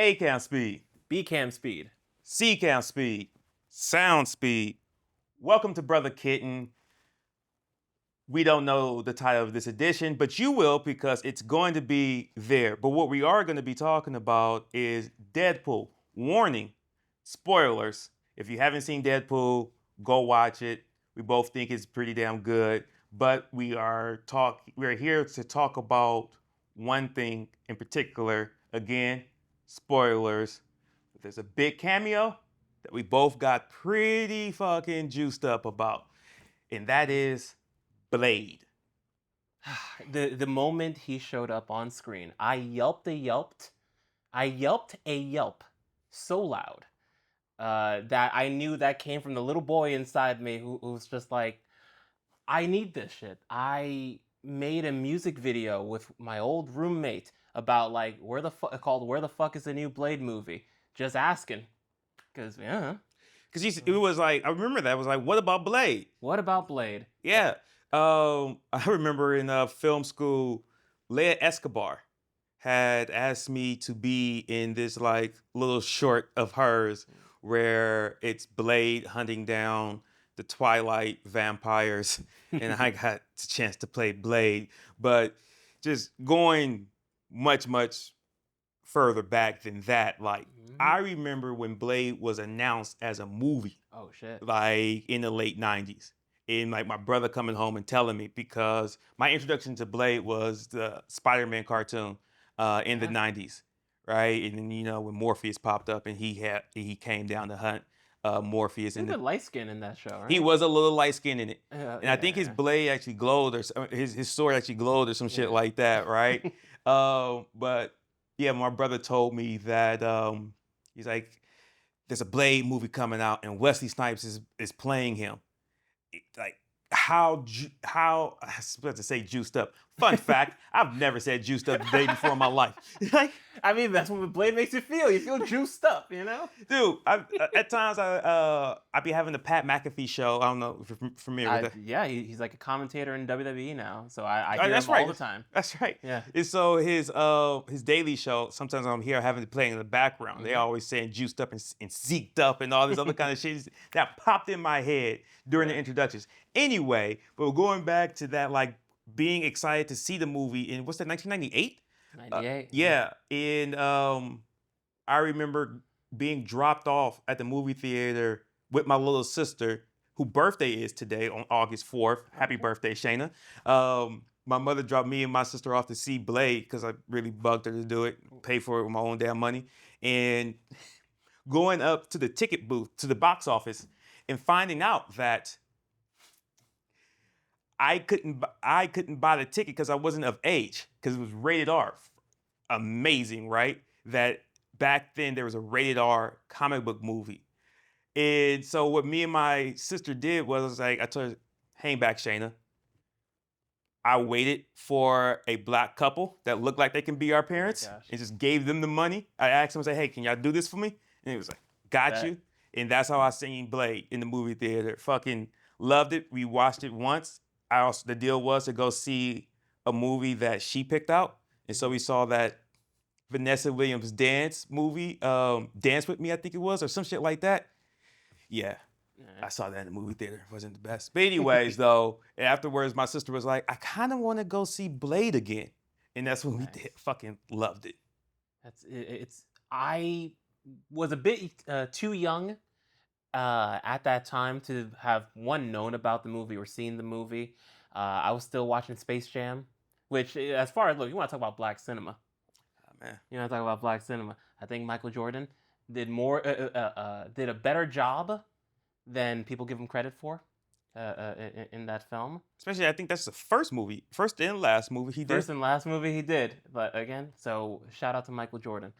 A cam speed, B cam speed, C cam speed, sound speed. Welcome to Brotha Kitten. We don't know the title of this edition, but you will because it's going to be there. But what we are going to be talking about is Deadpool. Warning, spoilers. If you haven't seen Deadpool, go watch it. We both think it's pretty damn good. But we're here to talk about one thing in particular. Again, spoilers. There's a big cameo that we both got pretty fucking juiced up about, and that is Blade. the moment he showed up on screen, I yelped a yelp so loud that I knew that came from the little boy inside me who was just like, I need this shit. I made a music video with my old roommate about like where the fuck is the new Blade movie? Just asking, because Because it was like, I remember that. It was like, what about Blade? What about Blade? Yeah. I remember in film school, Leia Escobar had asked me to be in this like little short of hers where it's Blade hunting down the Twilight vampires, and I got the chance to play Blade. But just going much further back than that, like I remember when Blade was announced as a movie. Oh shit! Like in the late '90s, and like my brother coming home and telling me, because my introduction to Blade was the Spider-Man cartoon in the '90s, right? And then when Morpheus popped up and he came down to hunt Morpheus. He was a bit light skin in that show, right? He was a little light skinned in it, and I think his blade actually glowed, or his sword actually glowed, or some shit like that, right? But yeah, my brother told me that he's like, there's a Blade movie coming out, and Wesley Snipes is playing him. Like how I was supposed to say juiced up. Fun fact, I've never said juiced up a day before in my life. Like, I mean, that's what the Blade makes you feel. You feel juiced up, Dude, at times I be having the Pat McAfee show. I don't know if you're familiar with that. Yeah, he's like a commentator in WWE now, so I hear That's him right. all the time. That's right. Yeah. And so his daily show, sometimes I'm here having it playing in the background. They always saying juiced up and zeked up and all this other kind of shit that popped in my head during the introductions. Anyway, but we're going back to that, like being excited to see the movie in, what's that, 1998? 98. Yeah. And I remember being dropped off at the movie theater with my little sister, whose birthday is today on August 4th. Happy birthday, Shayna. My mother dropped me and my sister off to see Blade because I really bugged her to do it, pay for it with my own damn money. And going up to the ticket booth, to the box office, and finding out that I couldn't buy the ticket because I wasn't of age, because it was rated R. Amazing, right? That back then there was a rated R comic book movie. And so what me and my sister did was, like, I told her, hang back, Shayna. I waited for a black couple that looked like they can be our parents, and just gave them the money. I asked them, I said, hey, can y'all do this for me? And he was like, got you. And that's how I seen Blade in the movie theater. Fucking loved it. We watched it once. The deal was to go see a movie that she picked out. And so we saw that Vanessa Williams dance movie, Dance With Me, I think it was, or some shit like that. Yeah, I saw that in the movie theater. It wasn't the best. But anyways, though, afterwards, my sister was like, I kind of want to go see Blade again. And that's when we did. Fucking loved it. I was a bit too young at that time to have known about the movie or seen the movie. I was still watching Space Jam, which, as far as, look, you want to talk about black cinema. Oh, man. You want to talk about black cinema. I think Michael Jordan did a better job than people give him credit for in that film. Especially, I think that's the first and last movie he did. First and last movie he did. But again, so shout out to Michael Jordan.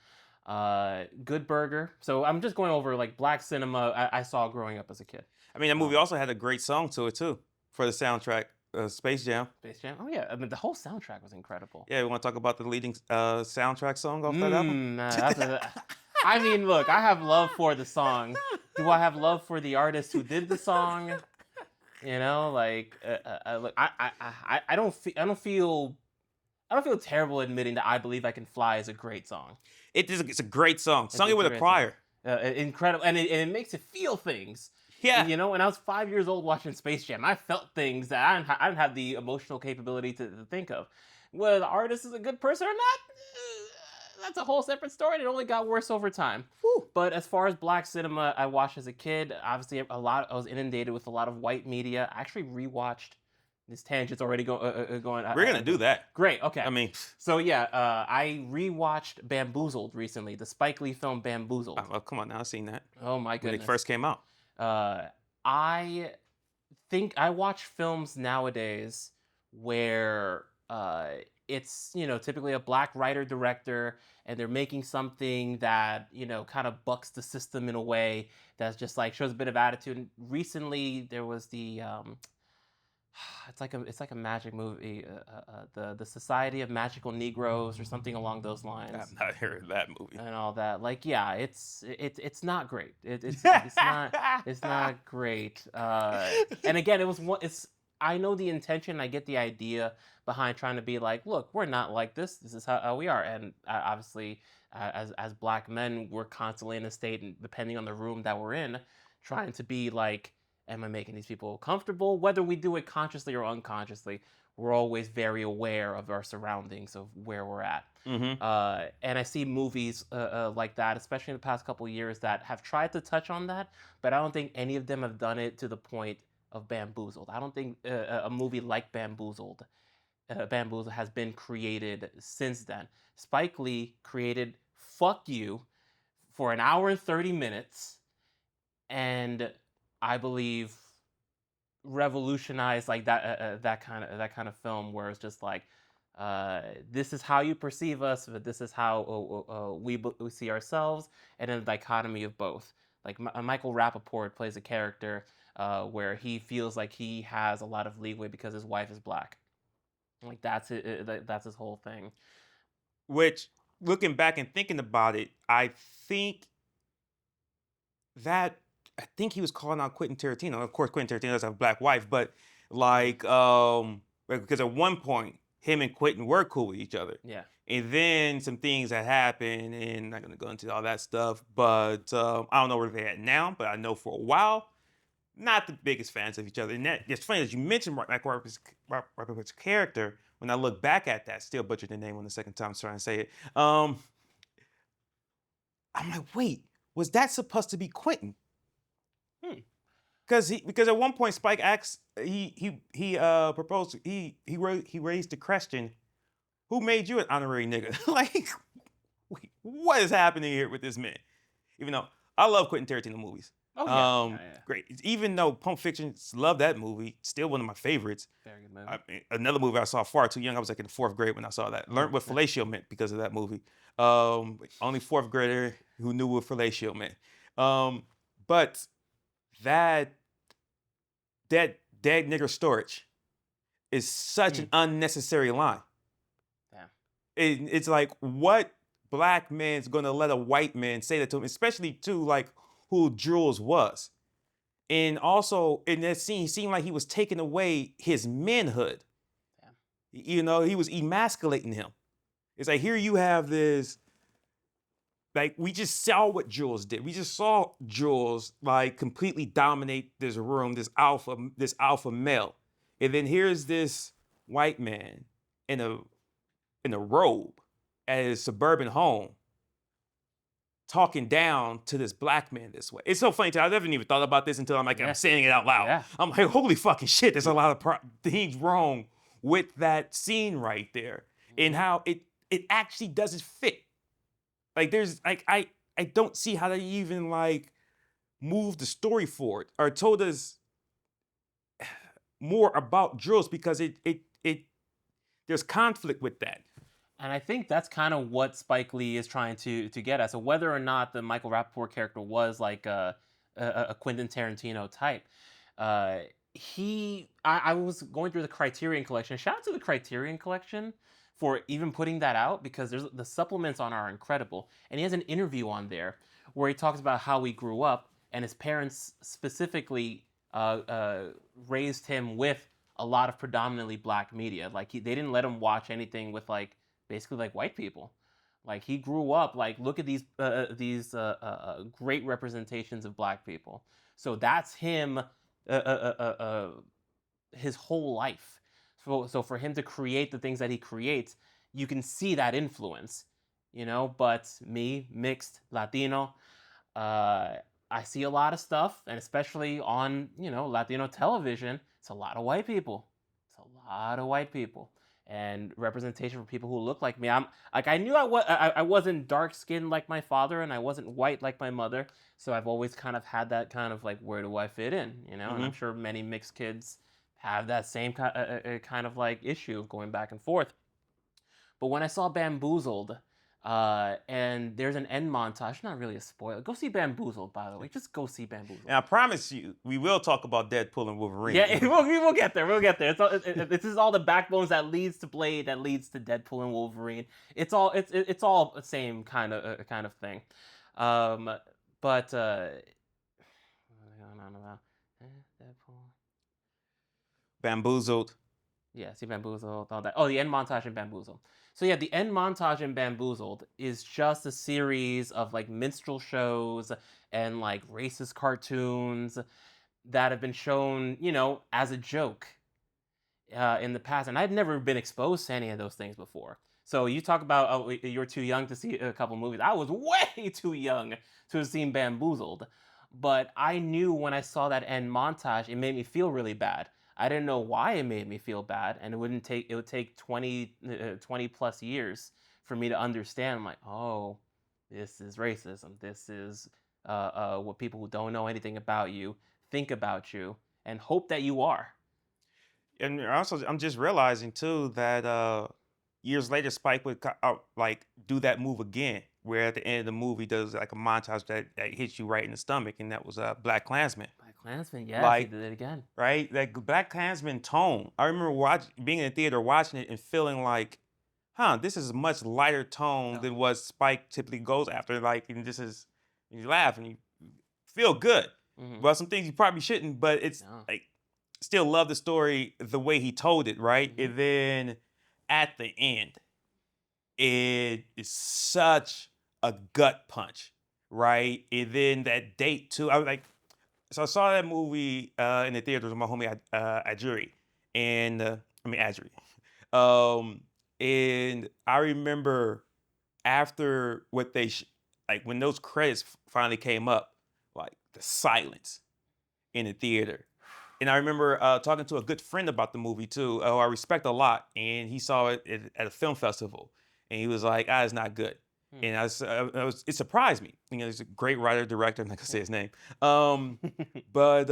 Good Burger. So I'm just going over like black cinema I saw growing up as a kid. I mean, that movie also had a great song to it too, for the soundtrack, Space Jam. Space Jam. Oh yeah, I mean the whole soundtrack was incredible. Yeah, we want to talk about the leading soundtrack song off that album? I mean, look, I have love for the song. Do I have love for the artist who did the song? Like, look, I don't feel I don't feel terrible admitting that I Believe I Can Fly is a great song. It's a great song. Sung it It's a with a great song. choir. Incredible, and it makes you feel things. Yeah. You know, when I was 5 years old watching Space Jam, I felt things that I didn't have the emotional capability to think of. Whether the artist is a good person or not, that's a whole separate story. And it only got worse over time. Whew. But as far as black cinema, I watched as a kid. Obviously, I was inundated with a lot of white media. I actually rewatched. This tangent's already going. We're gonna do that. Great. Okay. I mean, So yeah, I rewatched Bamboozled recently, the Spike Lee film Bamboozled. oh, come on now, I've seen that Oh my when goodness. it first came out. I think I watch films nowadays where it's typically a black writer director, and they're making something that kind of bucks the system in a way that's just like shows a bit of attitude. And recently there was the it's like a magic movie, the Society of Magical Negroes or something along those lines. I've not heard of that movie. And all that. Like, yeah, it's not great. It's not great. And again, I know the intention. I get the idea behind trying to be like, look, we're not like this. This is how we are. And obviously, as black men, we're constantly in a state, and depending on the room that we're in, trying to be like, am I making these people comfortable? Whether we do it consciously or unconsciously, we're always very aware of our surroundings, of where we're at. Mm-hmm. And I see movies like that, especially in the past couple of years, that have tried to touch on that, but I don't think any of them have done it to the point of Bamboozled. I don't think a movie like Bamboozled has been created since then. Spike Lee created Fuck You for an hour and 30 minutes, and I believe revolutionized like that kind of film where it's just like this is how you perceive us, but this is how we see ourselves, and then the dichotomy of both. Like Michael Rappaport plays a character where he feels like he has a lot of leeway because his wife is black. Like that's it. That's his whole thing. Which, looking back and thinking about it, I think he was calling out Quentin Tarantino. Of course, Quentin Tarantino does have a black wife, but like, because at one point, him and Quentin were cool with each other. Yeah. And then some things that happened, and I'm not gonna go into all that stuff, but I don't know where they're at now, but I know for a while, not the biggest fans of each other. And it's funny that you mentioned Michael Rappaport's character. When I look back at that, still butchered the name on the second time I was trying to say it. I'm like, wait, was that supposed to be Quentin? Because at one point Spike asked, he proposed, he raised the question, who made you an honorary nigga? Like, wait, what is happening here with this man? Even though I love Quentin Tarantino movies. Oh yeah, yeah. Great. Even though Pulp Fiction, love that movie, still one of my favorites. Very good movie. Another movie I saw far too young. I was like in the 4th grade when I saw that. Learned what fellatio meant because of that movie. Only 4th grader who knew what fellatio meant. But that dead nigger storage is such an unnecessary line. Yeah. It's like, what black man's gonna let a white man say that to him, especially to like who Jules was. And also in that scene, it seemed like he was taking away his manhood. Yeah. He was emasculating him. It's like, here you have this, like, we just saw what Jules did. We just saw Jules like completely dominate this room, this alpha male. And then here's this white man in a robe at his suburban home talking down to this black man this way. It's so funny. I never even thought about this until I'm saying it out loud. Yeah. I'm like, holy fucking shit, there's a lot of things wrong with that scene right there. And how it actually doesn't fit. Like, there's like, I don't see how they even like moved the story forward or told us more about Jules, because it there's conflict with that. And I think that's kind of what Spike Lee is trying to get at. So whether or not the Michael Rappaport character was like a Quentin Tarantino type, I was going through the Criterion Collection. Shout out to the Criterion Collection for even putting that out, because the supplements on are incredible. And he has an interview on there where he talks about how he grew up, and his parents specifically raised him with a lot of predominantly black media. Like they didn't let him watch anything with like basically like white people. Like he grew up like look at these great representations of black people. So that's him his whole life. So for him to create the things that he creates, you can see that influence, you know. But me, mixed Latino, uh, I see a lot of stuff, and especially on Latino television, it's a lot of white people. It's a lot of white people, and representation for people who look like me. I'm like I knew I wasn't dark skinned like my father, and I wasn't white like my mother. So I've always kind of had that kind of like where do I fit in, you know? And I'm sure many mixed kids have that same kind of like issue of going back and forth. But when I saw Bamboozled, and there's an end montage, not really a spoiler. Go see Bamboozled, by the way. Just go see Bamboozled. And I promise you, we will talk about Deadpool and Wolverine. Yeah, we'll get there. We'll get there. This is all the backbones that leads to Blade, that leads to Deadpool and Wolverine. It's all the same kind of thing. But Deadpool. Bamboozled. Yeah, see Bamboozled, all that. Oh, the end montage in Bamboozled. So yeah, the end montage in Bamboozled is just a series of like minstrel shows and like racist cartoons that have been shown, as a joke in the past. And I've never been exposed to any of those things before. So you talk about, oh, you're too young to see a couple movies. I was way too young to have seen Bamboozled. But I knew when I saw that end montage, it made me feel really bad. I didn't know why it made me feel bad, and it would take 20 plus years for me to understand. I'm like, oh, this is racism. This is what people who don't know anything about you think about you and hope that you are. And also, I'm just realizing too that years later, Spike would like do that move again, where at the end of the movie does like a montage that hits you right in the stomach, and that was Black Klansman. Black Klansman, yes, Like, he did it again. Right, that Black Klansman tone. I remember being in the theater watching it and feeling like, this is a much lighter tone than what Spike typically goes after. Like, and this is, you laugh and you feel good. Well, some things you probably shouldn't, but it's like, still love the story the way he told it, right? And then at the end, it is such a gut punch, right? And then that date too. I was like, so I saw that movie in the theaters with my homie Ajuri, and Ajuri. And I remember after what like when those credits finally came up, like the silence in the theater. And I remember talking to a good friend about the movie too, who I respect a lot, and he saw it at a film festival, and he was like, it's not good. And it surprised me. He's a great writer, director, I'm not gonna say his name. But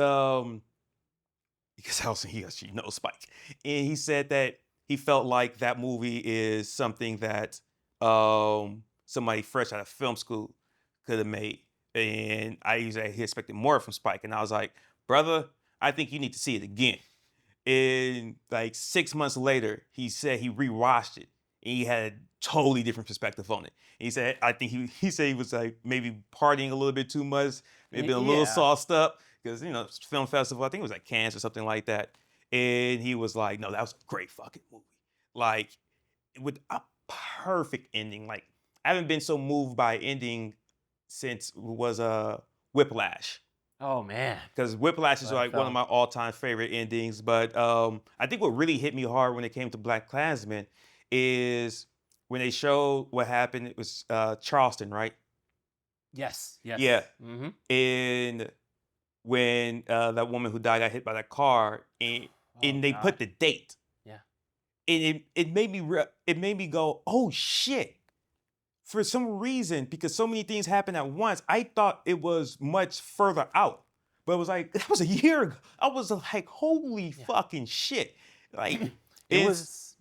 because also he or she knows Spike. And he said that he felt like that movie is something that somebody fresh out of film school could have made. And he expected more from Spike. And I was like, brother, I think you need to see it again. And like 6 months later, he said he rewatched it and he had a totally different perspective on it. And he said, I think he said he was like maybe partying a little bit too much, maybe a little sauced up because, film festival, I think it was like Cannes or something like that. And he was like, no, that was a great fucking movie. Like with a perfect ending. Like I haven't been so moved by ending since it was Whiplash. Oh man, because Whiplash is like one of my all-time favorite endings. But I think what really hit me hard when it came to Black Klansman is when they showed what happened. It was Charleston, right? Yes. Yeah. And when that woman who died got hit by that car, and they put the date. Yeah. And it made me go, oh shit. For some reason, because so many things happened at once, I thought it was much further out. But it was like, that was a year ago. I was like, holy fucking shit. Like, it's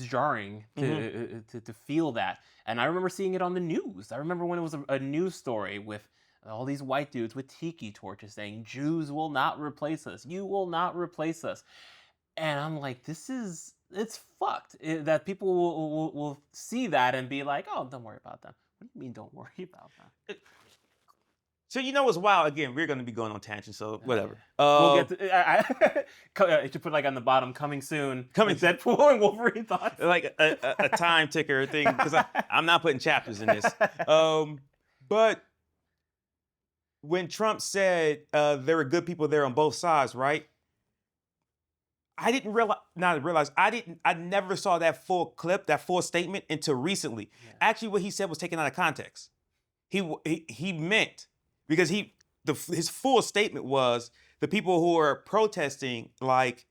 jarring to feel that. And I remember seeing it on the news. I remember when it was a news story with all these white dudes with tiki torches saying, Jews will not replace us. You will not replace us. And I'm like, it's fucked that people will see that and be like, oh, don't worry about them. What do you mean don't worry about them? So you know what's wild? Again, we're going to be going on tangents, so whatever. We'll get to. You should put like on the bottom, coming soon. Coming with Deadpool and Wolverine thoughts. like a time ticker thing because I'm not putting chapters in this. But when Trump said there were good people there on both sides, right? I didn't realize. I never saw that full clip, that full statement until recently. Yeah. Actually, what he said was taken out of context. He meant because his full statement was the people who are protesting, like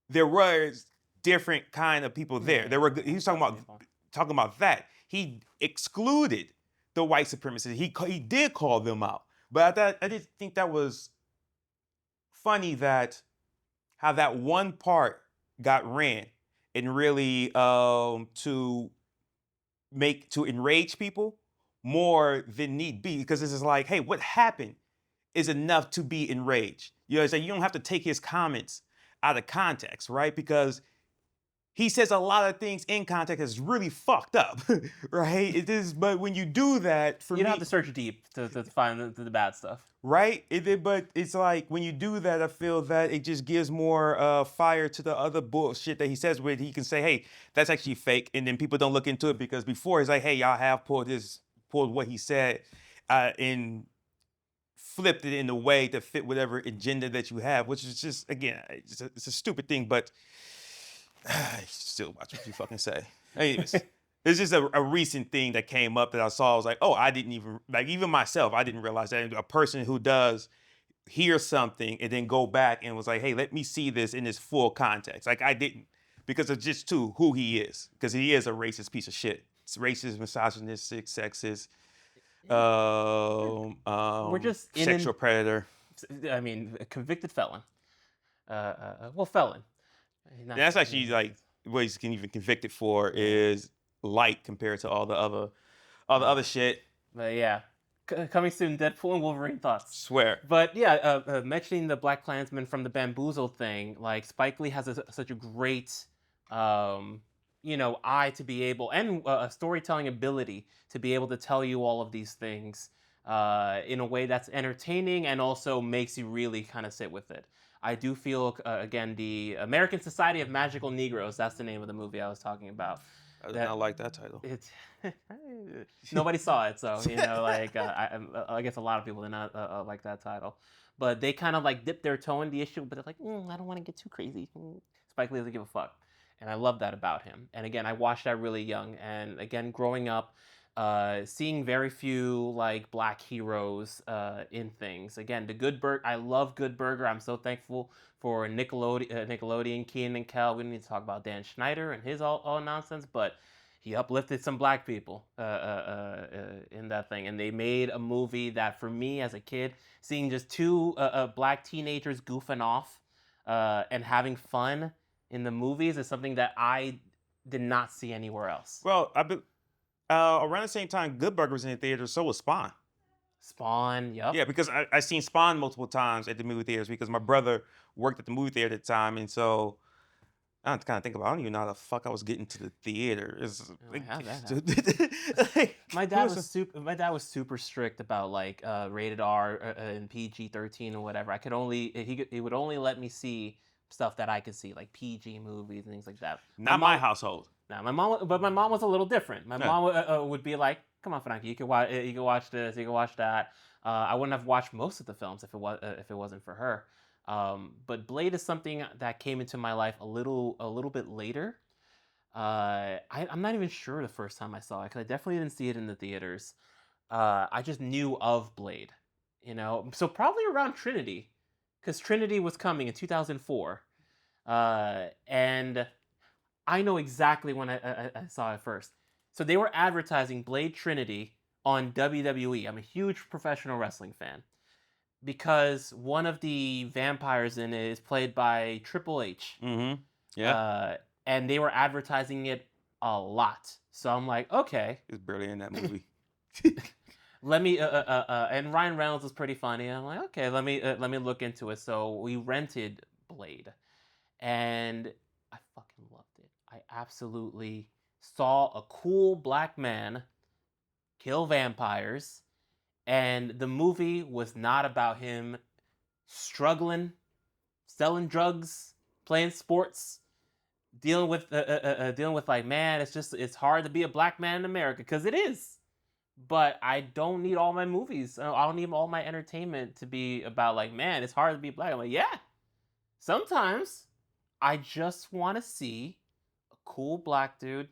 there was different kind of people there. There were he was talking about that. He excluded the white supremacists. He did call them out, but I did think that was funny that how that one part got ran and really to enrage people more than need be, because this is like, hey, what happened is enough to be enraged. You know what I'm saying? You don't have to take his comments out of context, right? Because he says a lot of things in context that's really fucked up, right? It is, but when you do that, you don't have to search deep to find the bad stuff, right? But it's like when you do that, I feel that it just gives more fire to the other bullshit that he says. Where he can say, "Hey, that's actually fake," and then people don't look into it because before he's like, "Hey, y'all have pulled what he said, and flipped it in a way to fit whatever agenda that you have," which is just again, it's a stupid thing, but. Still watch what you fucking say. Anyways, it's just a recent thing that came up that I saw. I was like, oh, I didn't even, like, even myself, I didn't realize that. A person who does hear something and then go back and was like, hey, let me see this in its full context. Like, I didn't, because of just who he is. Because he is a racist piece of shit. It's racist, misogynistic, sexist, we're just sexual predator. I mean, a convicted felon. Well, felon. And that's actually like what he's even convicted for is light compared to all the other shit. But yeah, coming soon, Deadpool and Wolverine thoughts. Swear. But yeah, mentioning the Black Klansman from the Bamboozled thing, like Spike Lee has such a great, eye to be able, and a storytelling ability to be able to tell you all of these things in a way that's entertaining and also makes you really kind of sit with it. I do feel, again, the American Society of Magical Negroes, that's the name of the movie I was talking about. I did not like that title. Nobody saw it, so, I guess a lot of people did not like that title. But they kind of like dipped their toe in the issue, but they're like, I don't want to get too crazy. Spike Lee doesn't give a fuck. And I love that about him. And again, I watched that really young. And again, growing up, seeing very few like black heroes in things. Again, I love Good Burger. I'm so thankful for Nickelodeon, Keenan and Kel. We don't need to talk about Dan Schneider and his all nonsense, but he uplifted some black people in that thing. And they made a movie that, for me as a kid, seeing just two black teenagers goofing off and having fun in the movies is something that I did not see anywhere else. Well, I've been around the same time Good Burger was in the theater, so was Spawn. Spawn, yep. Yeah, because I seen Spawn multiple times at the movie theaters because my brother worked at the movie theater at the time, and so I have to kind of think about. I don't even know how the fuck I was getting to the theater. My dad was super strict about like rated R and PG-13 or whatever. He would only let me see stuff that I could see, like PG movies and things like that. Not my household. Now my mom was a little different. My mom would be like, "Come on, Frankie, you can watch this, you can watch that." I wouldn't have watched most of the films if it wasn't for her. But Blade is something that came into my life a little bit later. I'm not even sure the first time I saw it because I definitely didn't see it in the theaters. I just knew of Blade, so probably around Trinity, because Trinity was coming in 2004, and I know exactly when I saw it first. So they were advertising Blade Trinity on WWE. I'm a huge professional wrestling fan because one of the vampires in it is played by Triple H. Mm-hmm. Yeah. And they were advertising it a lot. So I'm like, okay. He's barely in that movie. Let me and Ryan Reynolds was pretty funny. I'm like, okay, let me look into it. So we rented Blade, and I fucking loved it. I absolutely saw a cool black man kill vampires And the movie was not about him struggling, selling drugs, playing sports, dealing with like, man, it's hard to be a black man in America, because it is. But I don't need all my movies. I don't need all my entertainment to be about like, man, it's hard to be black. I'm like, yeah. Sometimes I just want to see a cool black dude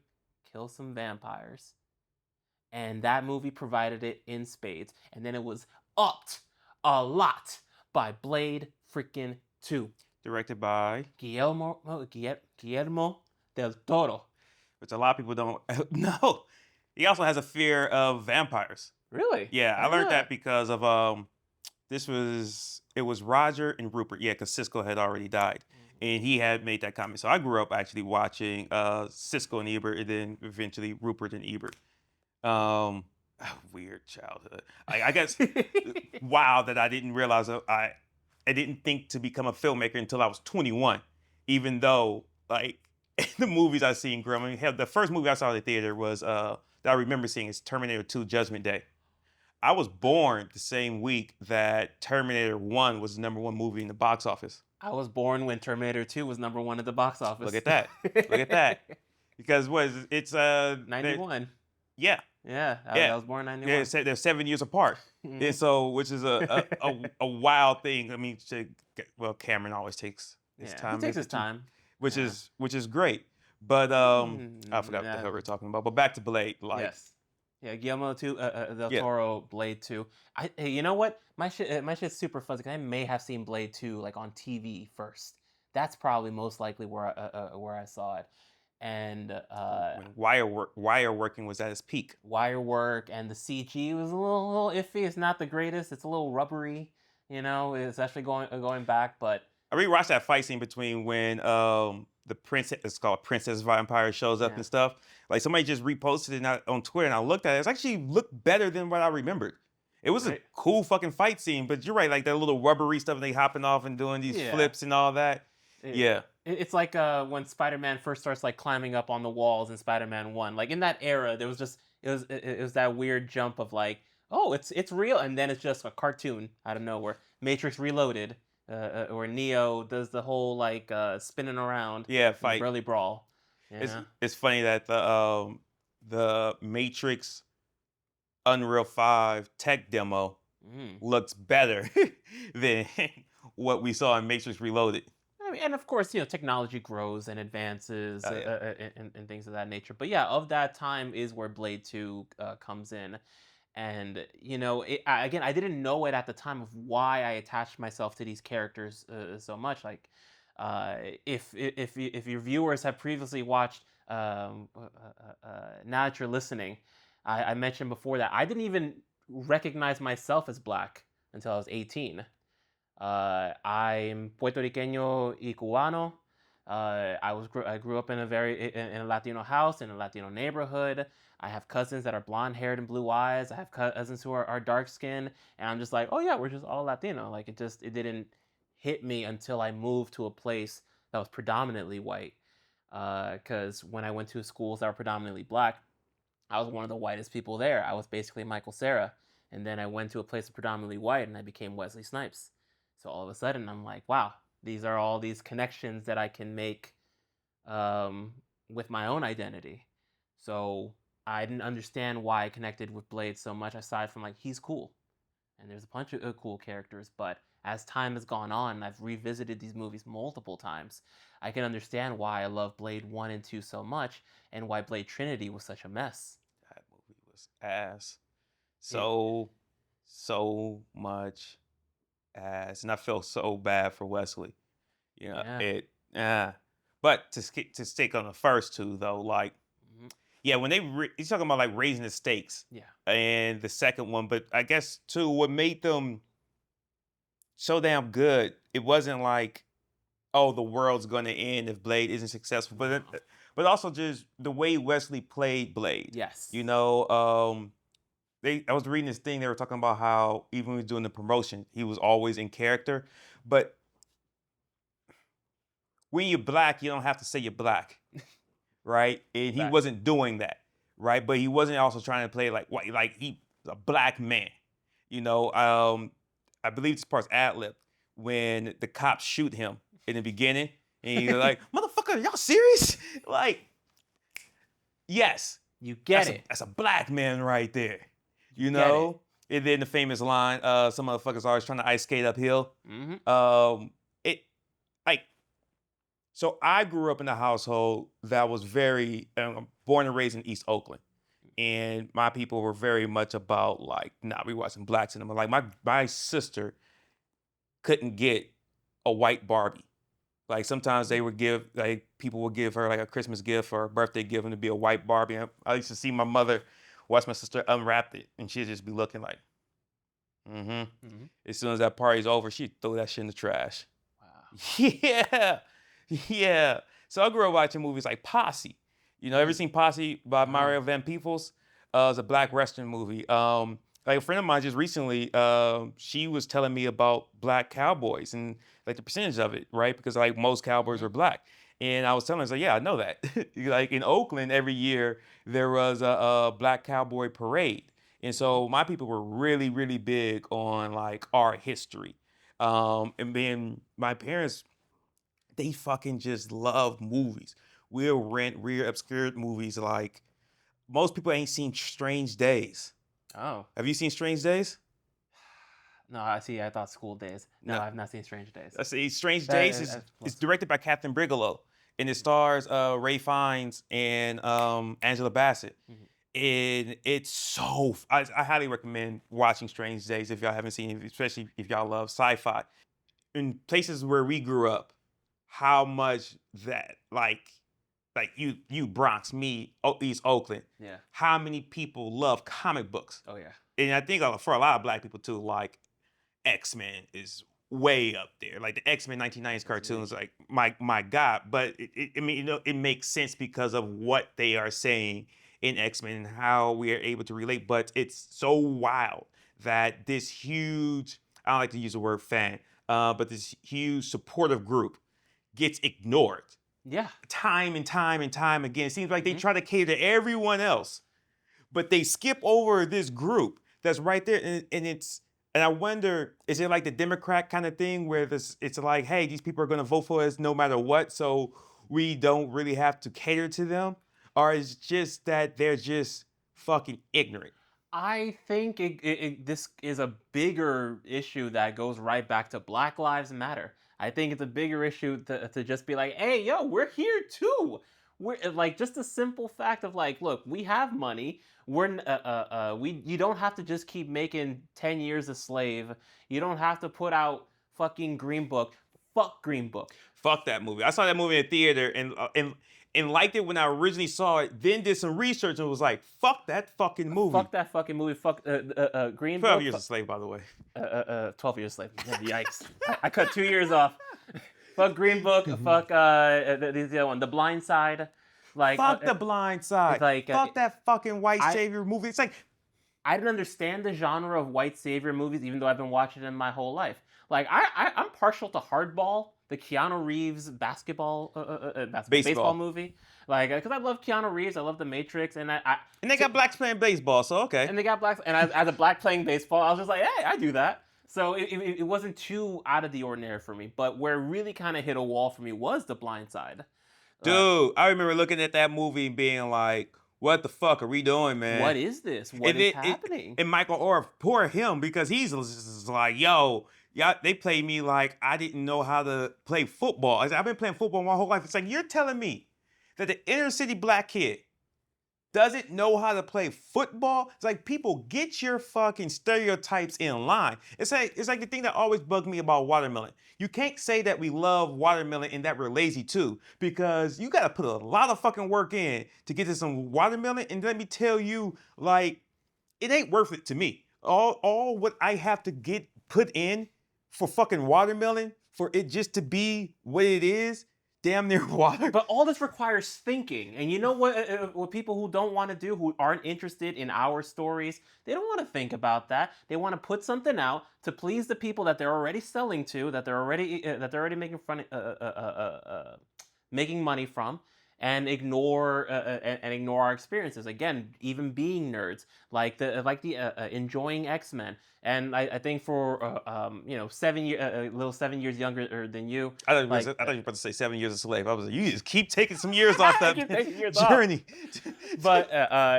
kill some vampires. And that movie provided it in spades. And then it was upped a lot by Blade freaking 2. Directed by, Guillermo del Toro. which a lot of people don't know. He also has a fear of vampires. Really? Yeah, I learned that because of it was Roger and Rupert. Yeah, because Cisco had already died, and he had made that comment. So I grew up actually watching Cisco and Ebert, and then eventually Rupert and Ebert. Weird childhood. I guess wow that I didn't realize I didn't think to become a filmmaker until I was 21. Even though like the movies I've seen growing, hell, the first movie I saw in the theater was that I remember seeing is Terminator 2: Judgment Day. I was born the same week that Terminator 1 was the #1 movie in the box office. I was born when Terminator 2 was #1 at the box office. Look at that. Look at that. Because it's 91. Yeah. Yeah, Yeah. I was born in 91. They're 7 years apart. And so, which is a wild thing. I mean, well, Cameron always takes his time. He takes his time. Which is great. But I forgot what the hell we were talking about. But back to Blade. Like, yes. Yeah, Guillermo del Toro, Blade 2. Hey, you know what? My shit's super fuzzy, 'cause I may have seen Blade 2 like on TV first. That's probably most likely where I saw it. And when wire working was at its peak. Wire work and the CG was a little iffy. It's not the greatest. It's a little rubbery, especially going back. But I rewatched that fight scene between when the princess, it's called Princess Vampire, shows up and stuff. Like somebody just reposted it on Twitter, and I looked at it. It's actually looked better than what I remembered. It was a cool fucking fight scene, but you're right, like that little rubbery stuff, and they hopping off and doing these flips and all that. It's like when Spider-Man first starts like climbing up on the walls in Spider-Man 1. Like in that era, there was just it was that weird jump of like, oh, it's real, and then it's just a cartoon out of nowhere. Matrix Reloaded, or Neo does the whole like spinning around, fight, burly brawl. It's funny that the Matrix Unreal 5 tech demo looks better than what we saw in Matrix Reloaded. I mean, and of course, technology grows and advances and things of that nature. But yeah, of that time is where Blade 2 comes in. And, again, I didn't know it at the time of why I attached myself to these characters so much. Like, if your viewers have previously watched, now that you're listening, I mentioned before that I didn't even recognize myself as black until I was 18. I'm Puertorriqueño y Cubano. I grew up in a Latino house, in a Latino neighborhood. I have cousins that are blonde haired and blue eyes. I have cousins who are dark skinned, and I'm just like, oh yeah, we're just all Latino. Like it didn't hit me until I moved to a place that was predominantly white. Because when I went to schools that were predominantly black, I was one of the whitest people there. I was basically Michael Cera. And then I went to a place predominantly white, and I became Wesley Snipes. So all of a sudden, I'm like, wow, these are all these connections that I can make with my own identity. So I didn't understand why I connected with Blade so much, aside from like, he's cool. And there's a bunch of cool characters. But as time has gone on, and I've revisited these movies multiple times, I can understand why I love Blade 1 and 2 so much, and why Blade Trinity was such a mess. That movie was ass. So much ass, and I felt so bad for Wesley. But to stick on the first two though, like, when he's talking about like raising the stakes, and the second one, but I guess too, what made them so damn good, it wasn't like, oh, the world's gonna end if Blade isn't successful, but also just the way Wesley played Blade. Yes. I was reading this thing, they were talking about how even when he was doing the promotion, he was always in character. But when you're black, you don't have to say you're black, right? And he wasn't doing that, right? But he wasn't also trying to play like white, like he's a black man. I believe this part's ad lib when the cops shoot him in the beginning, and you're like, "Motherfucker, y'all serious?" Like, yes, You get it. that's a black man right there, you Get it. know. And then the famous line, "Some motherfuckers always trying to ice skate uphill." Mm-hmm. It like so I grew up in a household that was very born and raised in East Oakland. And my people were very much about like, nah, we watching black cinema. Like my sister couldn't get a white Barbie. Like sometimes they would give like people would give her like a Christmas gift or a birthday gift to be a white Barbie. I used to see my mother watch my sister unwrap it, and she'd just be looking like, mm-hmm. Mm-hmm. As soon as that party's over, she'd throw that shit in the trash. Wow. Yeah, yeah. So I grew up watching movies like Posse. Ever seen Posse by Mario Van Peebles? It's a black Western movie. Like a friend of mine just recently, she was telling me about black cowboys and like the percentage of it, right? Because like most cowboys were black. And I was telling her, I was like, yeah, I know that. Like in Oakland, every year there was a black cowboy parade. And so my people were really, really big on like our history. And then my parents, they fucking just love movies. We'll rent weird, obscure movies like most people ain't seen Strange Days. Oh. Have you seen Strange Days? No, I see. I thought School Days. No, No. I've not seen Strange Days. I see. Strange That Days is- is directed by Catherine Bigelow, and it stars Ray Fiennes and Angela Bassett. Mhm. And it's so I highly recommend watching Strange Days if y'all haven't seen it, especially if y'all love sci-fi. In places where we grew up, how much that like you Bronx, me, East Oakland, Yeah. how many people love comic books? Oh yeah. And I think for a lot of black people too, like X-Men is way up there. Like the X-Men 1990s cartoons, like my God. But I mean, it makes sense because of what they are saying in X-Men and how we are able to relate. But it's so wild that this huge, I don't like to use the word fan, but this huge supportive group gets ignored Yeah. time and time and time again. It seems like they Mhm. try to cater to everyone else, but they skip over this group that's right there. And I wonder, is it like the Democrat kind of thing where it's like, hey, these people are going to vote for us no matter what, so we don't really have to cater to them? Or is it just that they're just fucking ignorant? I think this is a bigger issue that goes right back to Black Lives Matter. I think it's a bigger issue to just be like, hey, yo, we're here too. We're like just the simple fact of like, look, we have money. You don't have to just keep making 10 Years a Slave. You don't have to put out fucking Green Book. Fuck Green Book. Fuck that movie. I saw that movie in the theater and liked it when I originally saw it. Then did some research and was like, "Fuck that fucking movie." Fuck that fucking movie. Fuck Green 12 Book. Years a Slave, by the way. 12 Years Slave. Yikes. I cut 2 years off. Fuck Green Book. Fuck the other one. The Blind Side. Like Fuck The Blind Side. like, Fuck that fucking white I- savior movie. It's like, I didn't understand the genre of white savior movies, even though I've been watching them my whole life. Like I'm partial to Hardball, the Keanu Reeves basketball baseball movie. Like because I love Keanu Reeves, I love The Matrix, and and they got blacks playing baseball, so okay. and they got blacks. And as a black playing baseball, I was just like, hey, I do that. So it wasn't too out of the ordinary for me. But where it really kind of hit a wall for me was The Blind Side. Dude, I remember looking at that movie and being like, what the fuck are we doing, man? What is this? What is happening? And Michael Orr, poor him, because he's just like, yo, yeah, they played me like I didn't know how to play football. I've been playing football my whole life. It's like, you're telling me that the inner city black kid doesn't know how to play football? It's like, people, get your fucking stereotypes in line. It's like the thing that always bugged me about watermelon. You can't say that we love watermelon and that we're lazy too, because you gotta put a lot of fucking work in to get to some watermelon. And let me tell you, like, it ain't worth it to me. All what I have to get put in for fucking watermelon, for it just to be what it is, damn near water. But all this requires thinking. And you know what people who don't want to do, who aren't interested in our stories, they don't want to think about that. They want to put something out to please the people that they're already selling to, that they're already making money from. and ignore our experiences. Again, even being nerds, like the enjoying X-Men. And I think for 7 years younger than you, like I thought you were about to say 7 years a slave. I was like, you just keep taking some years off I that keep taking years off. journey. But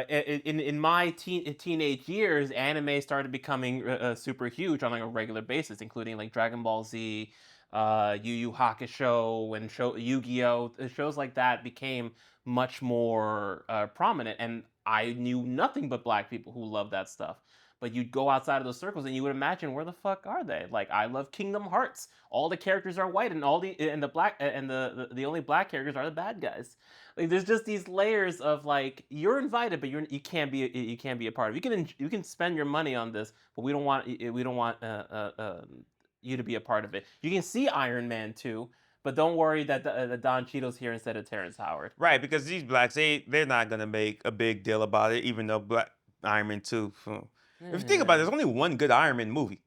in my teenage years, anime started becoming super huge on like a regular basis, including like Dragon Ball Z, Yu Yu Hakusho, and Yu-Gi-Oh. Shows like that became much more prominent, and I knew nothing but black people who loved that stuff. But you'd go outside of those circles, and you would imagine, where the fuck are they? Like, I love Kingdom Hearts. All the characters are white, and the only black characters are the bad guys. Like, there's just these layers of like, you're invited, but you can't be a part of. You can spend your money on this, but we don't want you to be a part of it. You can see Iron Man too, but don't worry that Don Cheadle's here instead of Terrence Howard. Right, because these blacks, they're not gonna make a big deal about it, even though Black Iron Man 2. If you think about it, there's only one good Iron Man movie.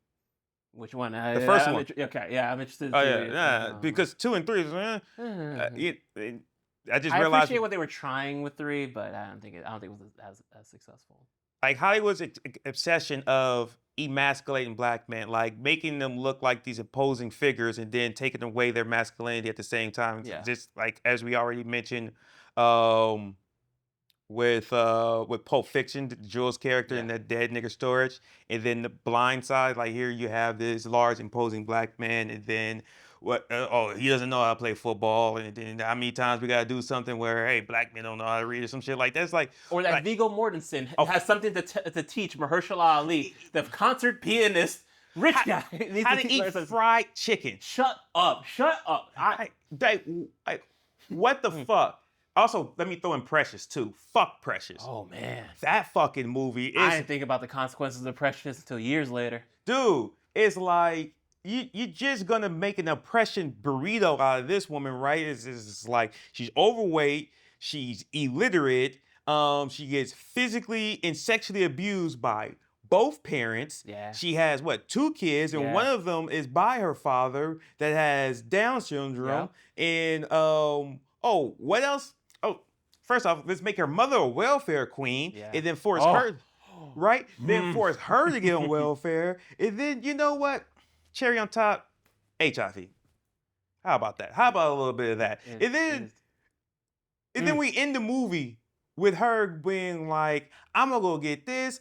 Which one? The first one. Okay, yeah, I'm interested. Oh yeah, because 2 and 3 is. I just I realized appreciate what they were trying with 3, but I don't think it was as successful. like Hollywood's obsession of emasculating black men, like making them look like these opposing figures, and then taking away their masculinity at the same time. Yeah. Just like as we already mentioned, with Pulp Fiction, Jules' character in that dead nigga storage, and then The Blind Side. Like here, you have this large imposing black man, and then he doesn't know how to play football, and then how many times we gotta do something where hey, black men don't know how to read or some shit like that's like. Or that Viggo Mortensen has something to teach Mahershala Ali, the concert pianist, rich guy. How to eat fried chicken. Shut up! What the fuck? Also, let me throw in Precious too. Fuck Precious. Oh man, that fucking movie is. I didn't think about the consequences of Precious until years later. Dude, it's like you're just gonna make an oppression burrito out of this woman, right? It's like she's overweight, she's illiterate, she gets physically and sexually abused by both parents. Yeah. She has 2 kids, and one of them is by her father that has Down syndrome. And what else? Oh, first off, let's make her mother a welfare queen, and then force her, right? Then force her to get on welfare, and then you know what? Cherry on top, HIV. How about that? How about a little bit of that? And then we end the movie with her being like, I'm gonna go get this,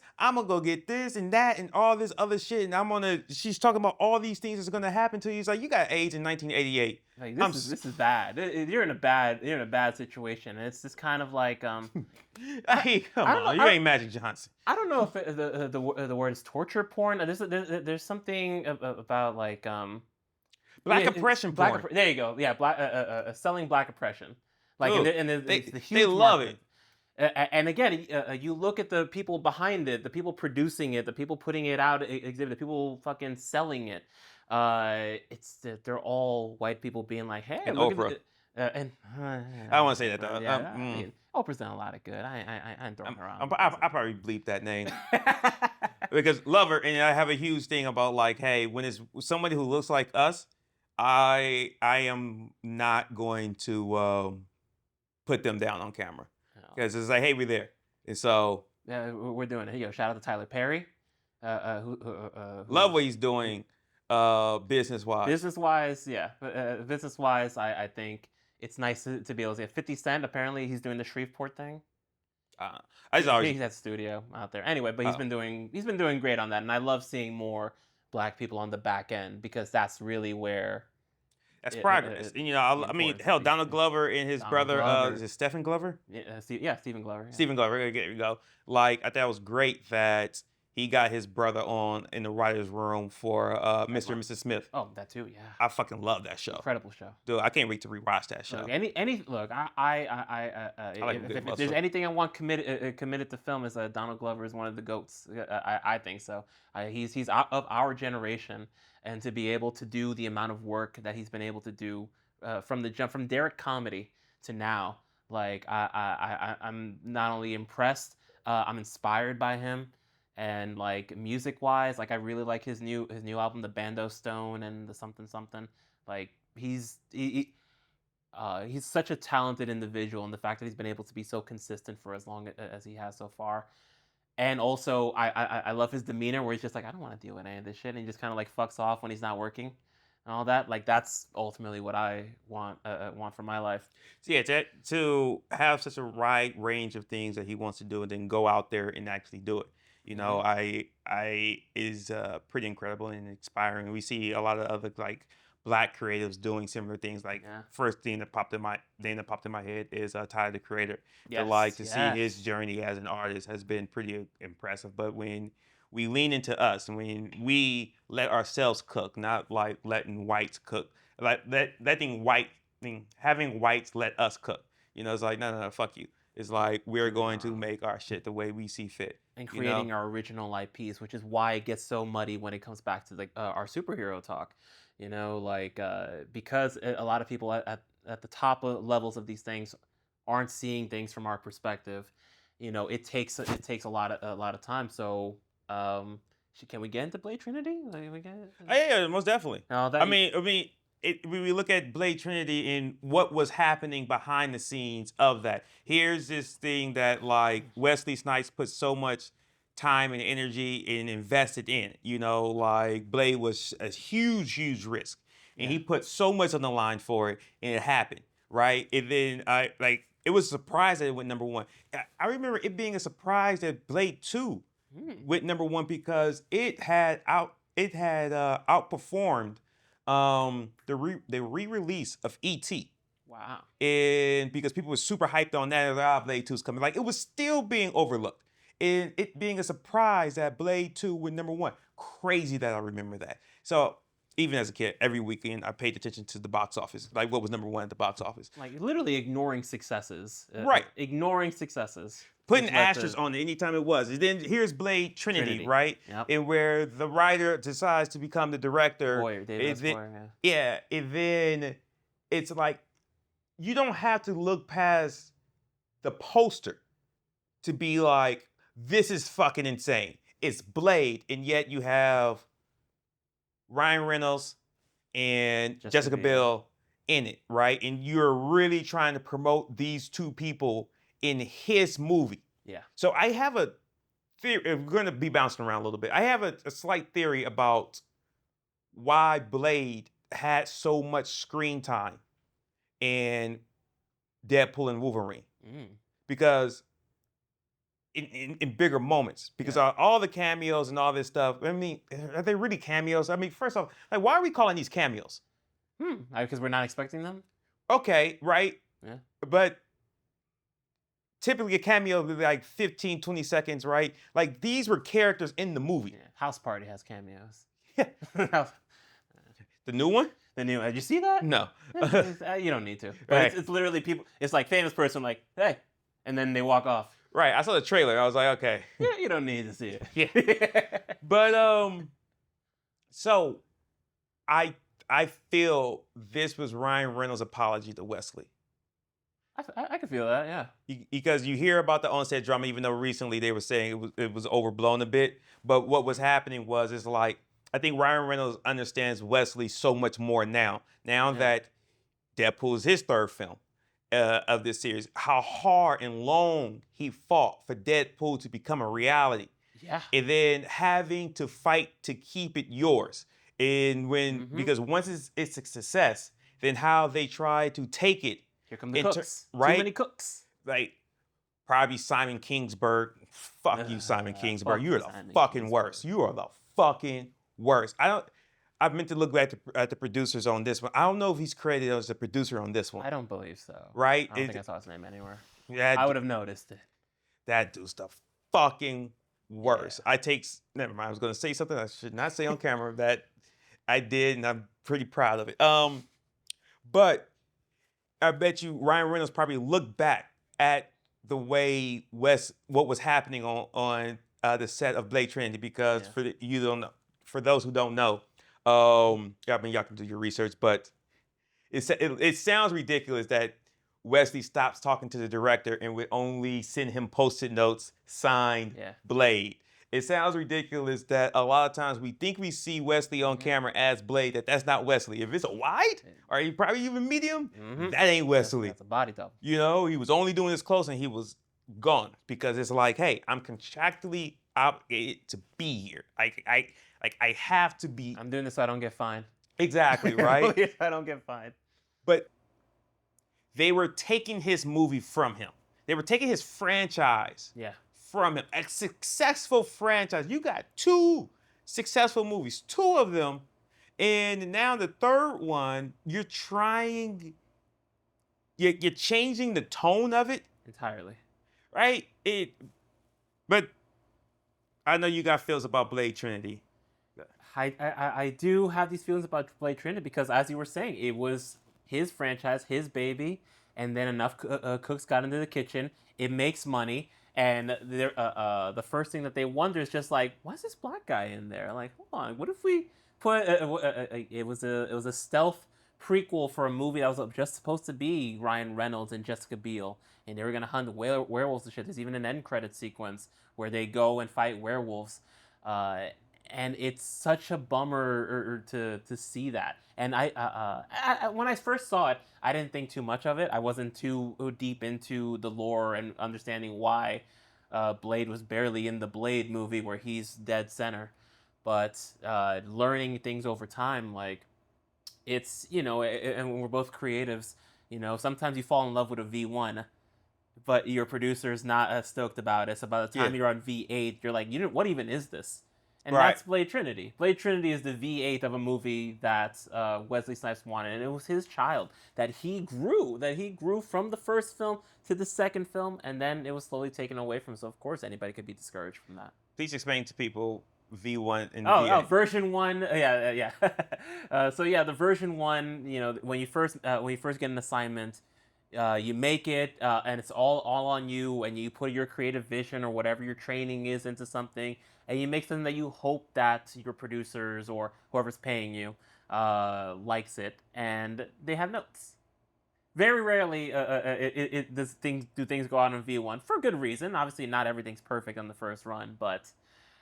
and that, and all this other shit, and she's talking about all these things that's gonna happen to you. It's like, you got AIDS in 1988. Like, this is bad. You're in a bad situation. And it's just kind of like, hey, come on, you ain't Magic Johnson. I don't know if the word is torture porn. There's something about like black oppression porn. There you go. Yeah, selling black oppression. Like, the huge they love market. And again, you look at the people behind it, the people producing it, the people putting it out, the people fucking selling it. They're all white people being like, hey, and look Oprah. I don't want to say that though. I mean, Oprah's done a lot of good. I ain't throwing her out. I probably bleep that name because love her, and I have a huge thing about like, hey, when it's somebody who looks like us, I am not going to put them down on camera. Because it's like, hey, we're there. And so... Yeah, we're doing it. Here you go. Shout out to Tyler Perry. Love what he's doing business-wise. Business-wise, yeah. Business-wise, I think it's nice to be able to see 50 Cent. Apparently, he's doing the Shreveport thing. He's at studio out there. Anyway, but he's been doing great on that. And I love seeing more black people on the back end, because that's really where... That's progress. And, I mean, hell, Donald Glover and his brother, is it Stephen Glover? Yeah, Stephen Glover. Yeah. Stephen Glover, there you go. Like, I thought it was great that he got his brother on in the writer's room for Mr. and Mrs. Smith. Oh, that too, yeah. I fucking love that show. Incredible show. Dude, I can't wait to rewatch that show. Look, if there's anything I want committed to film, is Donald Glover is one of the GOATs. I think so. He's of our generation, and to be able to do the amount of work that he's been able to do from the jump from Derek comedy to now, like I'm not only impressed, I'm inspired by him. And like music wise, like I really like his new album, the Bando Stone and the something something. Like he's such a talented individual, and the fact that he's been able to be so consistent for as long as he has so far. And also, I love his demeanor where he's just like, I don't want to deal with any of this shit, and he just kind of like fucks off when he's not working and all that. Like that's ultimately what I want for my life. So yeah, to have such a wide range of things that he wants to do and then go out there and actually do it. I is pretty incredible and inspiring. We see a lot of other like black creatives doing similar things. Like Yeah. first thing that popped in my head is Tyler the Creator. Yes, To see his journey as an artist has been pretty impressive. But when we lean into us and when we let ourselves cook, not like letting whites cook, like having whites let us cook. It's like no, fuck you. It's like we're going to make our shit the way we see fit. And creating our original IPs, which is why it gets so muddy when it comes back to like our superhero talk. Because a lot of people at the top levels of these things aren't seeing things from our perspective. It takes a lot of time. So, can we get into Blade Trinity? Like, Yeah, most definitely. No, We look at Blade Trinity and what was happening behind the scenes of that. Here's this thing that like Wesley Snipes put so much time and energy and invested in. Like Blade was a huge risk, and he put so much on the line for it, and it happened, right? And then it was a surprise that it went number one. I remember it being a surprise that Blade 2 went number one because it had outperformed the re-release of E.T. Wow. And because people were super hyped on that, like, Blade 2's coming. Like it was still being overlooked. And it being a surprise that Blade 2 went number one. Crazy that I remember that. So even as a kid, every weekend I paid attention to the box office, like what was number one at the box office. Like literally ignoring successes. Right. Ignoring successes. Putting asterisks on it anytime it was. And then here's Blade Trinity. Right? Yep. And where the writer decides to become the director. David Boyer, yeah. And then it's like, you don't have to look past the poster to be like, this is fucking insane. It's Blade, and yet you have Ryan Reynolds and Jessica Biel in it, right? And you're really trying to promote these two people in his movie. Yeah. So I have a theory. We're going to be bouncing around a little bit. I have a slight theory about why Blade had so much screen time in Deadpool and Wolverine. Because in bigger moments, because all the cameos and all this stuff, I mean, are they really cameos? I mean, first off, like, why are we calling these cameos? Because we're not expecting them? Okay, right? Yeah. But typically a cameo would be like 15, 20 seconds, right? Like, these were characters in the movie. Yeah. House Party has cameos. Yeah. The new one? The new one. Did you see that? No. You don't need to. But it's literally people, it's like famous person like, hey, and then they walk off. Right, I saw the trailer. I was like, okay. Yeah, you don't need to see it. Yeah. But so I feel this was Ryan Reynolds' apology to Wesley. I can feel that, yeah. Because you hear about the on-set drama, even though recently they were saying it was overblown a bit. But what was happening was, it's like, I think Ryan Reynolds understands Wesley so much more now. Now that Deadpool is his third film of this series, how hard and long he fought for Deadpool to become a reality. Yeah. And then having to fight to keep it yours. And because once it's a success, then how they try to take it. Here come the cooks. Right? Too many cooks. Like, probably Simon Kingsburg. Fuck you, Simon Kingsburg. You're the fucking worst. You are the fucking worst. I meant to look back at the producers on this one. I don't know if he's credited as a producer on this one. I don't believe so. Right? I don't think I saw his name anywhere. Yeah, I would have noticed it. That dude's the fucking worst. Yeah. Never mind. I was going to say something I should not say on camera that I did, and I'm pretty proud of it. But I bet you Ryan Reynolds probably looked back at the way what was happening on the set of Blade Trinity, because for those who don't know, I mean, y'all can do your research, but it sounds ridiculous that Wesley stops talking to the director and would only send him post-it notes signed Blade. It sounds ridiculous that a lot of times we think we see Wesley on camera as Blade, that's not Wesley. If it's a wide, or probably even medium, that ain't Wesley. That's a body double. You know, he was only doing this close and he was gone because it's like, hey, I'm contractually obligated to be here. I have to be. I'm doing this so I don't get fined. Exactly, right? I don't get fined. But they were taking his movie from him. They were taking his franchise from him. A successful franchise. You got 2 successful movies, 2 of them. And now the third one, you're changing the tone of it. Entirely. Right? But I know you got feels about Blade Trinity. I do have these feelings about Blade Trinity because, as you were saying, it was his franchise, his baby, and then enough cooks got into the kitchen. It makes money, and the first thing that they wonder is just like, why's this black guy in there? Like, hold on, what if we put it was a stealth prequel for a movie that was just supposed to be Ryan Reynolds and Jessica Biel, and they were gonna hunt werewolves and shit. There's even an end credit sequence where they go and fight werewolves. And it's such a bummer to see that. And I when I first saw it, I didn't think too much of it. I wasn't too deep into the lore and understanding why Blade was barely in the Blade movie where he's dead center. But learning things over time, like, it's, you know, and we're both creatives, you know, sometimes you fall in love with a V1, but your producer's not as stoked about it. So by the time you're on V8, you're like, what even is this? And that's Blade Trinity. Blade Trinity is the V8 of a movie that Wesley Snipes wanted, and it was his child that he grew from the first film to the second film, and then it was slowly taken away from him. So of course anybody could be discouraged from that. Please explain to people V1 and V8. Oh, version 1, yeah. So yeah, the version 1, you know, when you first get an assignment, you make it, and it's all on you, and you put your creative vision or whatever your training is into something, and you make something that you hope that your producers or whoever's paying you likes it, and they have notes. Very rarely do things go out on V1 for good reason. Obviously, not everything's perfect on the first run, but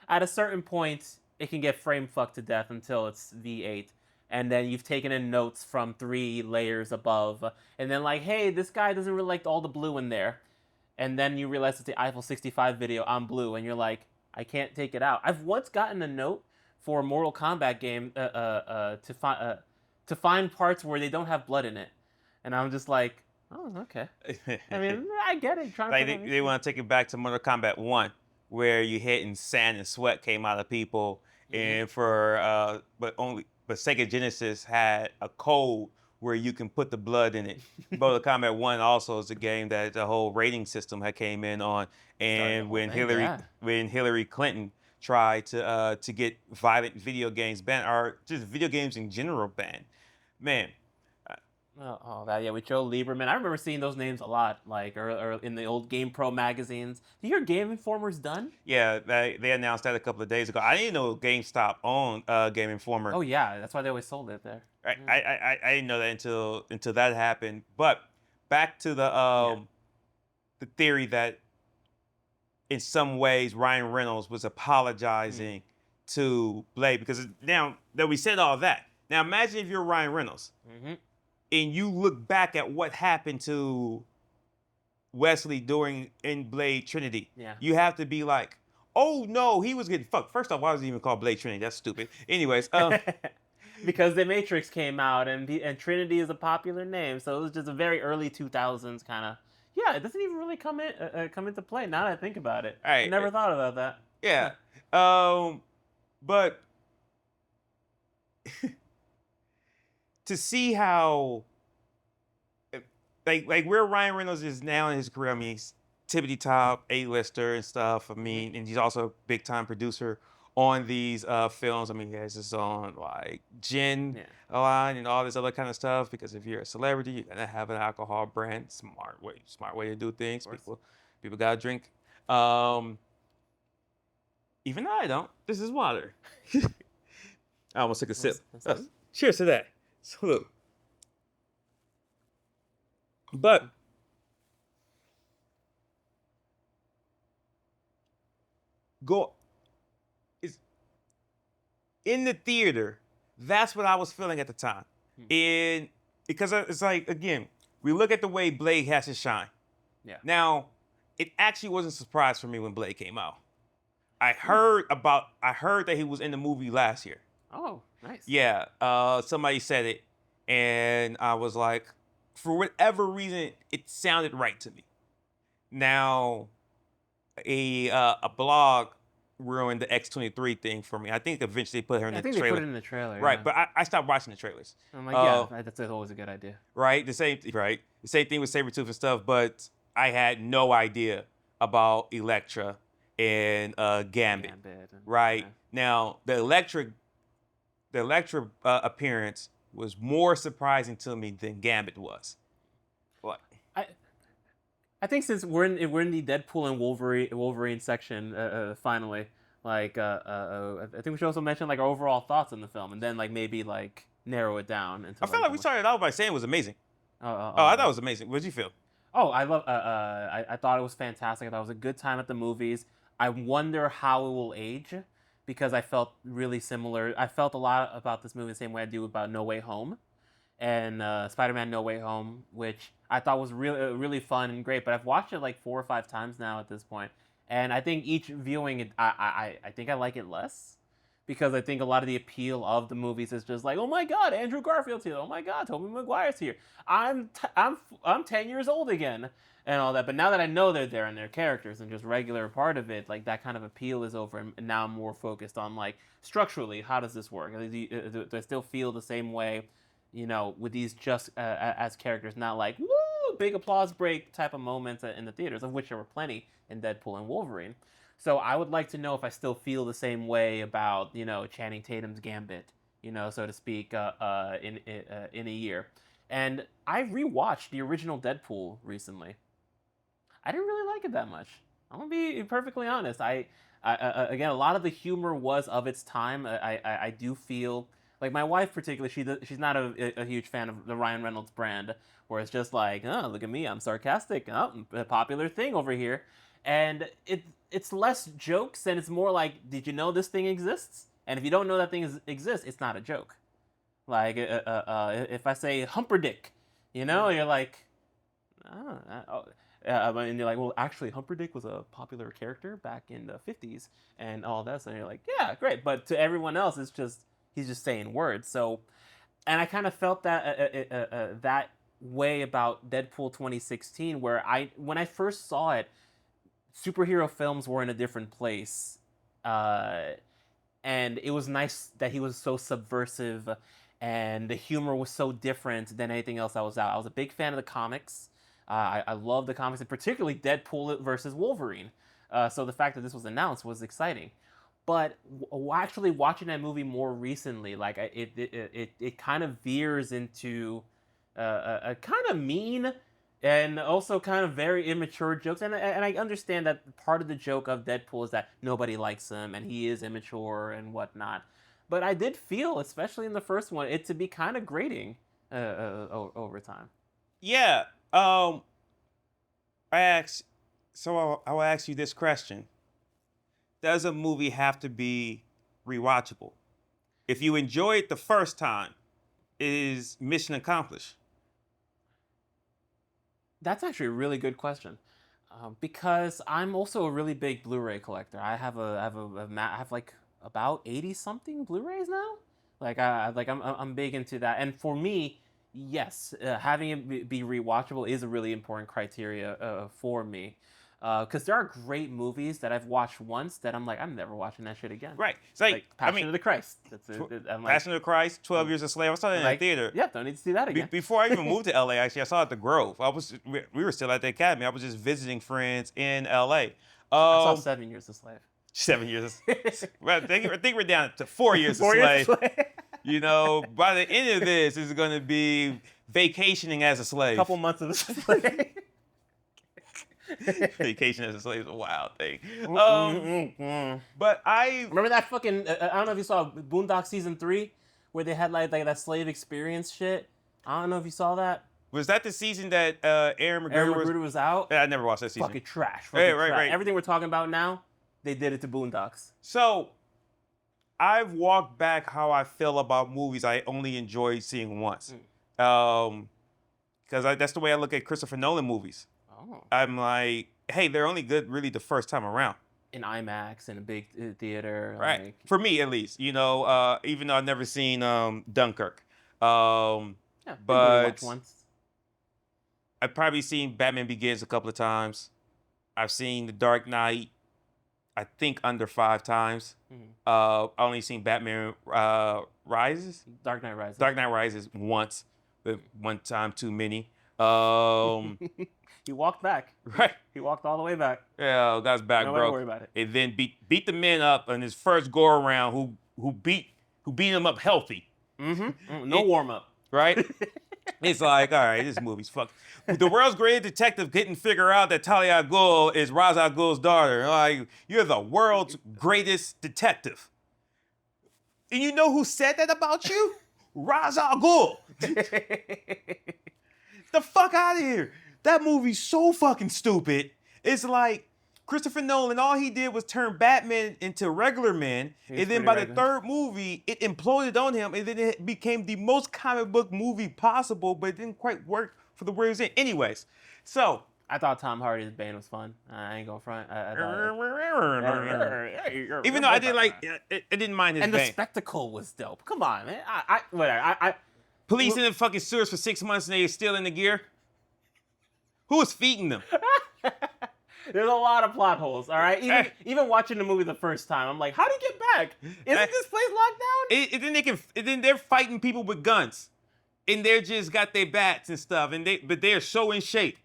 at a certain point, it can get frame fucked to death until it's V8. And then you've taken in notes from 3 layers above. And then like, hey, this guy doesn't really like all the blue in there. And then you realize it's the Eiffel 65 video on blue. And you're like, I can't take it out. I've once gotten a note for a Mortal Kombat game to find parts where they don't have blood in it. And I'm just like, oh, okay. I mean, I get it. They want to take it back to Mortal Kombat 1, where you hit and sand and sweat came out of people. And but Sega Genesis had a code where you can put the blood in it. Mortal Kombat 1 also is a game that the whole rating system had came in on. And when Hillary Clinton tried to get violent video games banned, or just video games in general banned, man. With Joe Lieberman. I remember seeing those names a lot, like or in the old Game Pro magazines. Do you hear Game Informer's done? Yeah, they announced that a couple of days ago. I didn't know GameStop owned Game Informer. Oh yeah, that's why they always sold it there. Right. Yeah. I didn't know that until that happened. But back to the theory that in some ways Ryan Reynolds was apologizing to Blade, because now that we said all that, now imagine if you're Ryan Reynolds. And you look back at what happened to Wesley in Blade Trinity. Yeah. You have to be like, oh no, he was getting fucked. First off, why was he even called Blade Trinity? That's stupid. Anyways, because The Matrix came out and Trinity is a popular name, so it was just a very early 2000s kind of. Yeah, it doesn't even really come into play now that I think about it. Right. I never thought about that. Yeah. But to see how, like where Ryan Reynolds is now in his career, I mean, he's tippity top, A-lister and stuff. I mean, and he's also a big time producer on these films. I mean, he has his own like gin line and all this other kind of stuff. Because if you're a celebrity, you're gonna have an alcohol brand. Smart way to do things. People gotta drink. Even I don't. This is water. I almost took a sip. Cheers to that. Salute. But in the theater, that's what I was feeling at the time. And because it's like, again, we look at the way Blade has his shine. Yeah. Now, it actually wasn't a surprise for me when Blade came out. I heard that he was in the movie last year. Oh, nice. Yeah, somebody said it, and I was like, for whatever reason, it sounded right to me. Now, a blog ruined the X-23 thing for me. I think eventually they put her in I the think trailer. they put it in the trailer. Right, yeah. but I stopped watching the trailers. I'm like, yeah, that's always a good idea. Right, the same thing with Sabretooth and stuff, but I had no idea about Elektra and Gambit. Right. Yeah. Now, the Elektra appearance was more surprising to me than Gambit was. What? I think since we're in the Deadpool and Wolverine section, finally, like I think we should also mention like our overall thoughts on the film, and then like maybe like narrow it down. Into, I felt like we started out by saying it was amazing. I thought it was amazing. What did you feel? Oh, I love. I thought it was fantastic. I thought it was a good time at the movies. I wonder how it will age, because I felt really similar. I felt a lot about this movie the same way I do about No Way Home, and Spider-Man No Way Home, which I thought was really fun and great. But I've watched it like 4 or 5 times now at this point, and I think each viewing, I think I like it less, because I think a lot of the appeal of the movies is just like, oh my God, Andrew Garfield's here. Oh my God, Tobey Maguire's here. I'm 10 years old again, and all that. But now that I know they're there and they're characters and just regular part of it, like that kind of appeal is over, and now I'm more focused on like structurally, how does this work? Do I still feel the same way, with these just as characters, not like woo, big applause break type of moments in the theaters, of which there were plenty in Deadpool and Wolverine. So I would like to know if I still feel the same way about Channing Tatum's Gambit, so to speak, in a year. And I rewatched the original Deadpool recently. I didn't really like it that much. I'm gonna be perfectly honest. I again, a lot of the humor was of its time. I do feel like my wife particularly, she's not a huge fan of the Ryan Reynolds brand, where it's just like, oh, look at me, I'm sarcastic, a popular thing over here, and it's less jokes and it's more like, did you know this thing exists? And if you don't know that thing exists, it's not a joke. Like if I say Humperdick, you're like, oh. And you're like, well, actually, Humperdick was a popular character back in the 50s and all that. So you're like, yeah, great. But to everyone else, he's just saying words. So, and I kind of felt that that way about Deadpool 2016, where when I first saw it, superhero films were in a different place. And it was nice that he was so subversive and the humor was so different than anything else that was out. I was a big fan of the comics. I love the comics, and particularly Deadpool versus Wolverine. So the fact that this was announced was exciting. But actually watching that movie more recently, like it kind of veers into a kind of mean and also kind of very immature jokes. And I understand that part of the joke of Deadpool is that nobody likes him and he is immature and whatnot. But I did feel, especially in the first one, it to be kind of grating over time. Yeah. I will ask you this question. Does a movie have to be rewatchable? If you enjoy it the first time, is mission accomplished? That's actually a really good question, because I'm also a really big Blu-ray collector. I have like about 80 something Blu-rays now. Like I'm big into that, and for me, yes, having it be rewatchable is a really important criteria for me. Because there are great movies that I've watched once that I'm like, I'm never watching that shit again. Right. It's like Passion of the Christ. That's it. Passion of the Christ, 12 Years a Slave. I saw that in the theater. Yeah, don't need to see that again. Before I even moved to LA, actually, I saw it at the Grove. We were still at the Academy. I was just visiting friends in LA. I saw 7 Years a Slave. 7 years. Well, I think we're down to 4 years a slave. By the end of this, it's going to be vacationing as a slave. A couple months of a slave. Vacation as a slave is a wild thing. But I remember that fucking. I don't know if you saw Boondock season 3, where they had like that slave experience shit. I don't know if you saw that. Was that the season that Aaron McGruder was out? Yeah, I never watched that season. Fucking trash. Right. Everything we're talking about now, they did it to Boondocks. So, I've walked back how I feel about movies I only enjoy seeing once. Because that's the way I look at Christopher Nolan movies. Oh. I'm like, hey, they're only good really the first time around. In IMAX in a big theater, Right. like For me, at least. Even though I've never seen Dunkirk. yeah, big movie watch But once. I've probably seen Batman Begins a couple of times. I've seen The Dark Knight, I think under 5 times. I only seen Batman Rises. Dark Knight Rises. Dark Knight Rises once, but one time too many. He walked back. Right. He walked all the way back. Yeah, that's back, Nobody bro. worry about it. And then beat the men up on his first go around. Who beat him up healthy. No warm up. Right. It's like, all right, this movie's fucked. The world's greatest detective couldn't figure out that Talia al Ghul is Ra's al Ghul's daughter. Like, you're the world's greatest detective. And you know who said that about you? Ra's al Ghul. The fuck out of here. That movie's so fucking stupid. It's like Christopher Nolan, all he did was turn Batman into regular men. And then by the third movie, it imploded on him. And then it became the most comic book movie possible, but it didn't quite work for the way it was in. Anyways, so. I thought Tom Hardy's Bane was fun. I ain't gonna front. Even though I didn't I didn't mind his And Bane. the spectacle was dope. Come on, man. I Police in the fucking sewers for 6 months and they're still in the gear. Who was feeding them? There's a lot of plot holes, all right? Even watching the movie the first time, I'm like, how do you get back? Isn't this place locked down? Then they're fighting people with guns. And they're just got their bats and stuff. But they're so in shape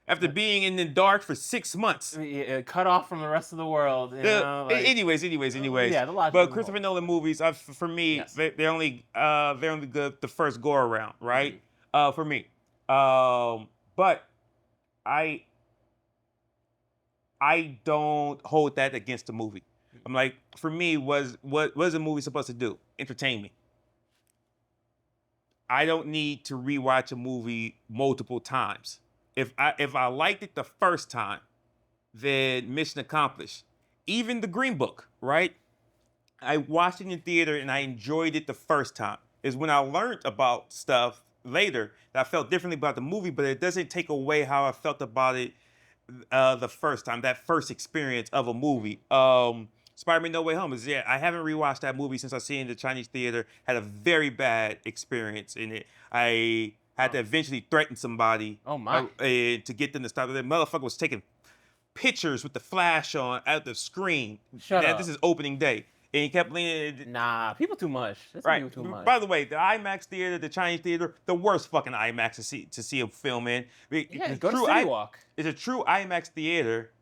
after being in the dark for 6 months. Cut off from the rest of the world. You know, like, anyways. Yeah, the logic. But Christopher Nolan movies, for me, Yes. they're only good the first go around, right? For me. But I don't hold that against the movie. I'm like, for me, what is a movie supposed to do? Entertain me. I don't need to rewatch a movie multiple times. If I liked it the first time, then mission accomplished. Even The Green Book, right? I watched it in the theater and I enjoyed it the first time. Is when I learned about stuff later that I felt differently about the movie, but it doesn't take away how I felt about it the first time, that first experience of a movie. Spider-Man No Way Home I haven't rewatched that movie since I seen it in the Chinese theater. Had a very bad experience in it. I had to eventually threaten somebody to get them to stop. That motherfucker was taking pictures with the flash on at the screen. Shut up. This is opening day. And he kept leaning. Nah, people too much. That's Right. people too much. By the way, the IMAX theater, the Chinese theater, the worst fucking IMAX to see a film in. Yeah, go to City Walk. It's a true IMAX theater,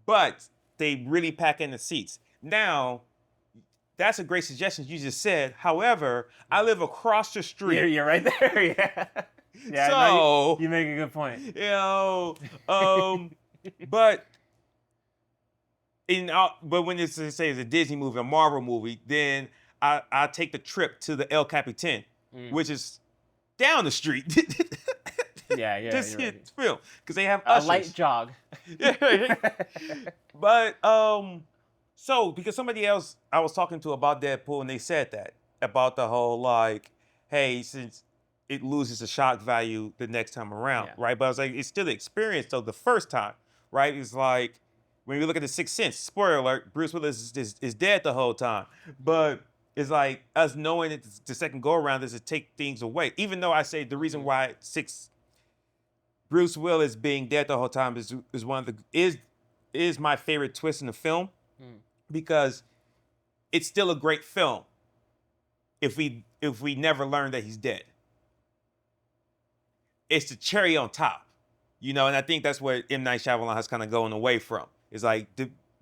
but they really pack in the seats. Now, that's a great suggestion you just said. However, I live across the street. You're right there. Yeah. Yeah. So no, you make a good point. You know, but when it's say it's a Disney movie, a Marvel movie, then I take the trip to the El Capitan, which is down the street. Yeah. Just you're hit right. film because they have A ushers. light jog. But so because somebody else I was talking to about Deadpool and they said that about the whole like, hey, since it loses the shock value the next time around, right? But I was like, it's still the experience though the first time, right? It's like when you look at The Sixth Sense, spoiler alert, Bruce Willis is dead the whole time. But it's like us knowing that the second go around is to take things away. Even though I say the reason why Bruce Willis being dead the whole time is one of the is my favorite twist in the film because it's still a great film if we never learn that he's dead. It's the cherry on top, you know, and I think that's what M. Night Shyamalan has kind of going away from. It's like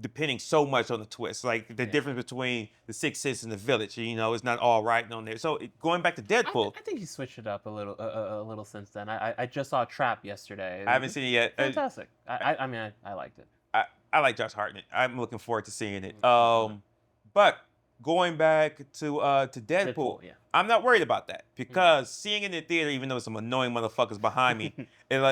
depending so much on the twist, like the difference between The Sixth Sense and The Village. You know, it's not all right on there. So going back to Deadpool, I think he switched it up a little since then. I just saw Trap yesterday. I haven't seen it yet. Fantastic. I mean, I liked it. I like Josh Hartnett. I'm looking forward to seeing it. But going back to Deadpool, I'm not worried about that because seeing it in the theater, even though some annoying motherfuckers behind me, and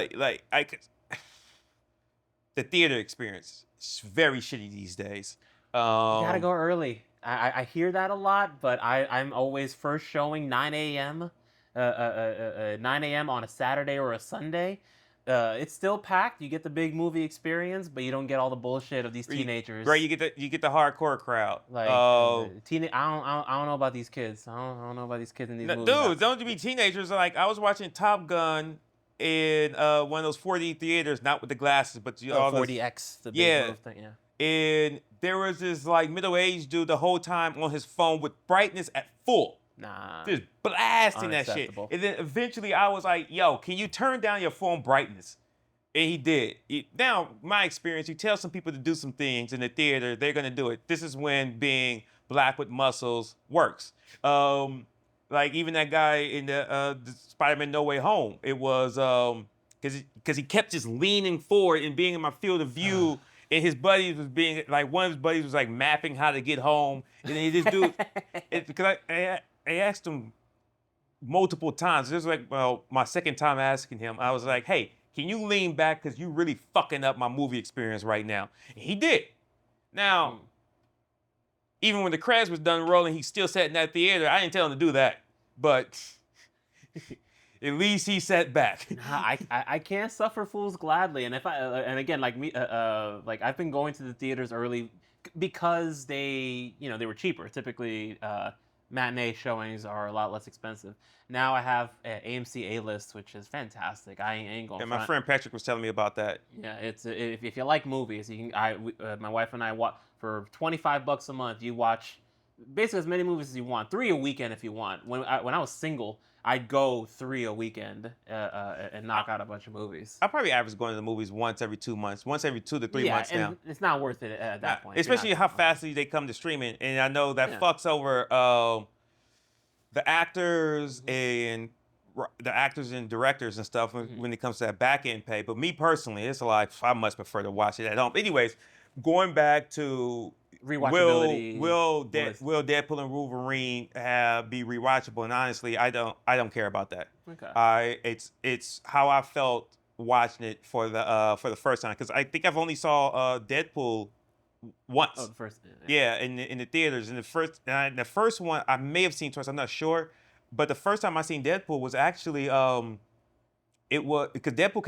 the theater experience is very shitty these days. You gotta go early. I hear that a lot, but I'm always first showing 9 a.m. 9 a.m. on a Saturday or a Sunday. It's still packed. You get the big movie experience, but you don't get all the bullshit of these teenagers. Right, you get the hardcore crowd. Like I don't know about these kids. I don't know about these kids in these movies. Dude, don't you be teenagers? Like I was watching Top Gun in one of those 4D theaters, not with the glasses, but all 4DX, the big yeah. move thing, yeah. And there was this like middle-aged dude the whole time on his phone with brightness at full. Nah. Just blasting that shit. Unacceptable. And then eventually I was like, yo, can you turn down your phone brightness? And he did. Now, my experience, you tell some people to do some things in the theater, they're gonna do it. This is when being black with muscles works. Like even that guy in the Spider-Man No Way Home, it was because he kept just leaning forward and being in my field of view. And his buddies was being like, one of his buddies was like mapping how to get home. And then this dude, because I asked him multiple times. This was like, well, my second time asking him, I was like, hey, can you lean back? Because you really fucking up my movie experience right now. And he did. Now, even when the credits was done rolling, he still sat in that theater. I didn't tell him to do that. But at least he sat back. I can't suffer fools gladly, and if I and again like me like I've been going to the theaters early because they were cheaper. Typically matinee showings are a lot less expensive. Now I have AMC A-list, which is fantastic. I ain't going. And my friend Patrick was telling me about that. Yeah, it's if you like movies, you can. My wife and I watch for $25 a month. You watch basically as many movies as you want. 3 a weekend if you want. When I was single, I'd go 3 a weekend and knock out a bunch of movies. I probably average going to the movies once every 2 months, once every 2 to 3 months now. And it's not worth it at that point. Especially how fastly they come to streaming. And I know that fucks over the actors and directors and stuff when it comes to that back end pay. But me personally, it's like I much prefer to watch it at home. Anyways, going back to rewatchability. Will Deadpool and Wolverine be rewatchable? And honestly, I don't care about that. Okay. It's how I felt watching it for the first time, because I think I've only saw Deadpool once. Oh, the first. Yeah, in the theaters. And the first one I may have seen twice. I'm not sure, but the first time I seen Deadpool was actually it was because Deadpool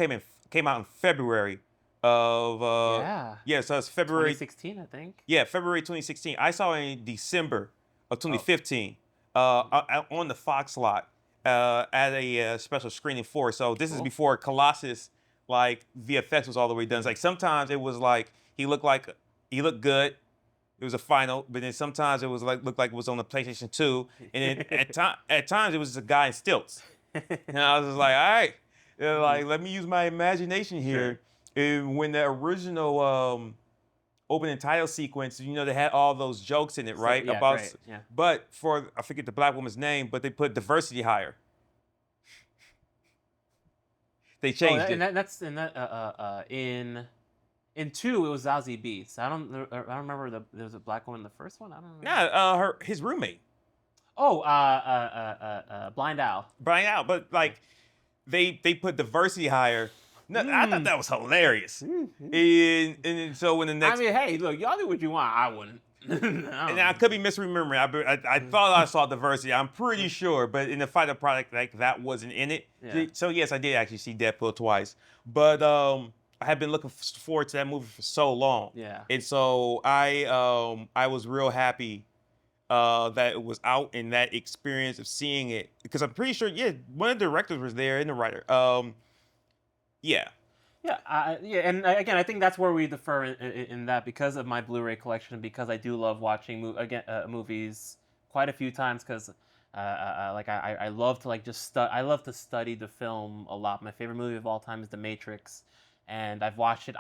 came out in February of so it's February 2016, I think. Yeah, February 2016. I saw it in December of 2015 on the Fox lot at a special screening for. So this is before Colossus like VFX was all the way done. It's like sometimes it was like he looked good. It was a final, but then sometimes it was looked like it was on the PlayStation 2, and then at times it was just a guy in stilts. And I was just like, all right, like let me use my imagination here. And when the original opening title sequence, they had all those jokes in it, right? But I forget the black woman's name, but they put diversity higher. They changed it. In 2, it was Zazie Beetz. I don't remember there was a black woman in the first one. I don't know. Yeah, his roommate. Oh, Blind Al. Blind Al, but like they put diversity higher. No, I thought that was hilarious. And so when the next, I mean, hey, look, y'all do what you want. I wouldn't. And I could be misremembering. I thought I saw diversity. I'm pretty sure, but in the final product, like that wasn't in it. Yeah. So yes, I did actually see Deadpool twice, but I had been looking forward to that movie for so long. Yeah. And so I was real happy that it was out, and that experience of seeing it, because I'm pretty sure one of the directors was there and the writer. Yeah, and again, I think that's where we differ in that, because of my Blu-ray collection, because I do love watching movies quite a few times, because I love to I love to study the film a lot. My favorite movie of all time is The Matrix, and I've watched it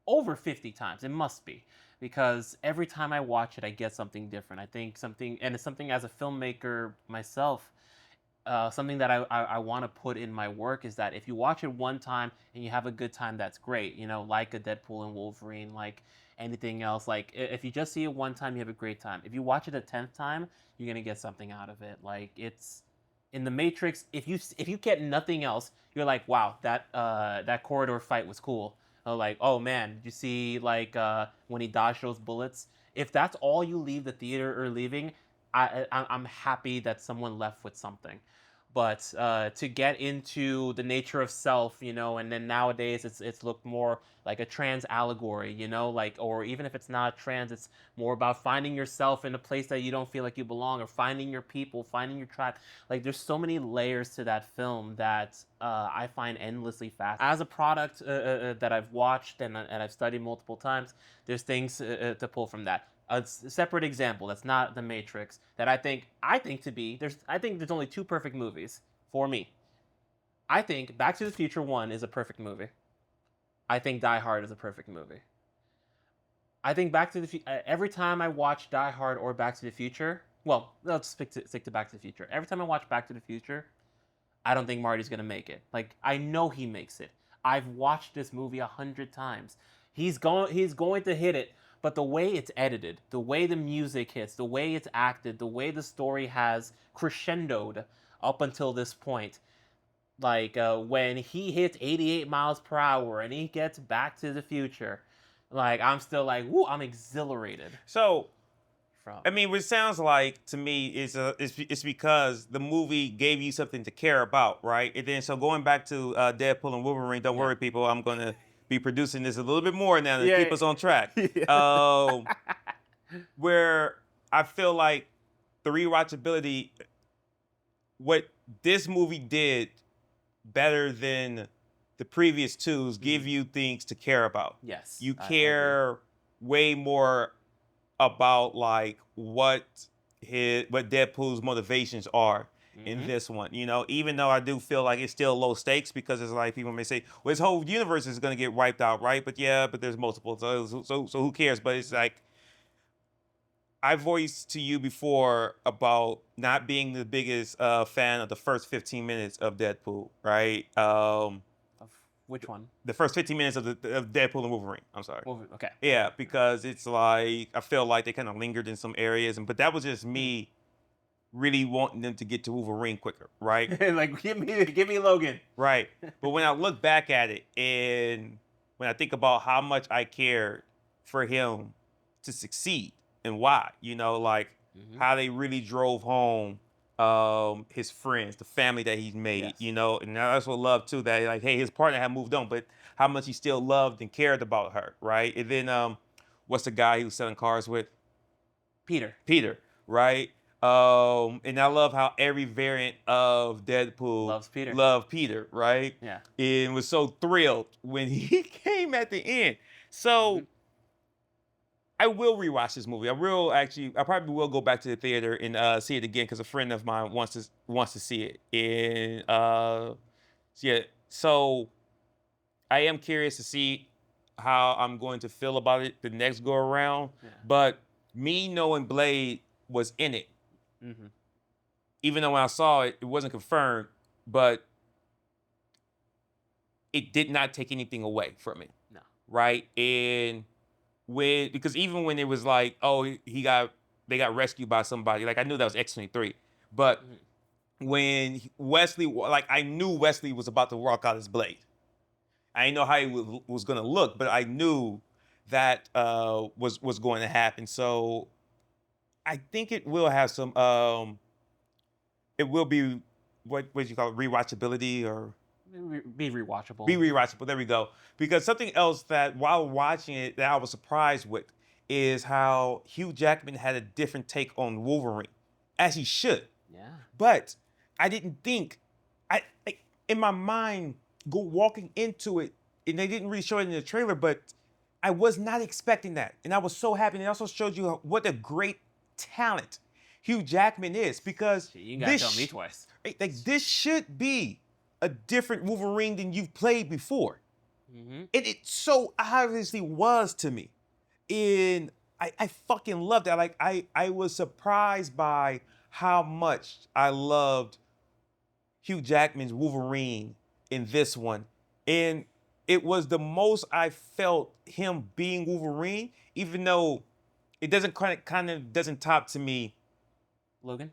over 50 times. It must be, because every time I watch it, I get something different. I think and it's something as a filmmaker myself. Something that I want to put in my work is that if you watch it one time and you have a good time, that's great. Like a Deadpool and Wolverine, like anything else. Like if you just see it one time, you have a great time. If you watch it a 10th time, you're gonna get something out of it. Like it's in The Matrix. If you get nothing else, you're like, wow, that corridor fight was cool. Like, oh man, did you see when he dodged those bullets? If that's all you leave the theater or leaving, I'm happy that someone left with something. But to get into the nature of self, and then nowadays it's looked more like a trans allegory, like, or even if it's not trans, it's more about finding yourself in a place that you don't feel like you belong, or finding your people, finding your tribe. Like, there's so many layers to that film that I find endlessly fast. As a product that I've watched and I've studied multiple times, there's things to pull from that. A separate example that's not The Matrix that I think to be I think there's only two perfect movies for me. I think Back to the Future 1 is a perfect movie. I think Die Hard is a perfect movie. I think every time I watch Die Hard or Back to the Future, well, let's stick to Back to the Future. Every time I watch Back to the Future, I don't think Marty's gonna make it. Like, I know he makes it. I've watched this movie 100 times. He's going to hit it. But the way it's edited, the way the music hits, the way it's acted, the way the story has crescendoed up until this point, like when he hits 88 miles per hour and he gets Back to the Future, like, I'm still like, woo, I'm exhilarated. So, I mean, what it sounds like to me is it's because the movie gave you something to care about, right? And then, so going back to Deadpool and Wolverine, don't worry, people, I'm going to be producing this a little bit more now to keep us on track. Where I feel like the rewatchability, what this movie did better than the previous twos, give you things to care about. Yes. You care way more about like what Deadpool's motivations are in this one, even though I do feel like it's still low stakes, because it's like people may say, well, his whole universe is going to get wiped out, right? But there's multiple, so who cares? But it's like, I voiced to you before about not being the biggest fan of the first 15 minutes of Deadpool, right? Of which one? The first 15 minutes of Deadpool and Wolverine. I'm sorry. Okay. Yeah, because it's like, I feel like they kind of lingered in some areas, but that was just me really wanting them to get to Wolverine quicker, right? Like, give me Logan. Right. But when I look back at it, and when I think about how much I cared for him to succeed and why, like how they really drove home his friends, the family that he's made, and I also love too that, like, hey, his partner had moved on, but how much he still loved and cared about her, right? And then what's the guy he was selling cars with? Peter, right? And I love how every variant of Deadpool loved Peter, right? Yeah. And was so thrilled when he came at the end. So I will rewatch this movie. I probably will go back to the theater and see it again, because a friend of mine wants to see it. And so I am curious to see how I'm going to feel about it the next go around. Yeah. But me knowing Blade was in it, even though when I saw it, it wasn't confirmed, but it did not take anything away from it. No. Right? And because even when it was like, oh, they got rescued by somebody, like, I knew that was X-23. But when Wesley, like, I knew Wesley was about to walk out his blade. I didn't know how he was going to look, but I knew that was going to happen. So I think it will have some, it will be, what you call it, rewatchability, or be rewatchable. Be rewatchable, there we go. Because something else that while watching it that I was surprised with is how Hugh Jackman had a different take on Wolverine, as he should. Yeah. But I didn't think, in my mind, walking into it, and they didn't really show it in the trailer, but I was not expecting that. And I was so happy. And it also showed you what a great talent Hugh Jackman is, because you gotta tell me twice. Like, this should be a different Wolverine than you've played before. And it so obviously was to me. And I fucking loved that. Like, I was surprised by how much I loved Hugh Jackman's Wolverine in this one. And it was the most I felt him being Wolverine, even though it doesn't kind of doesn't top to me Logan.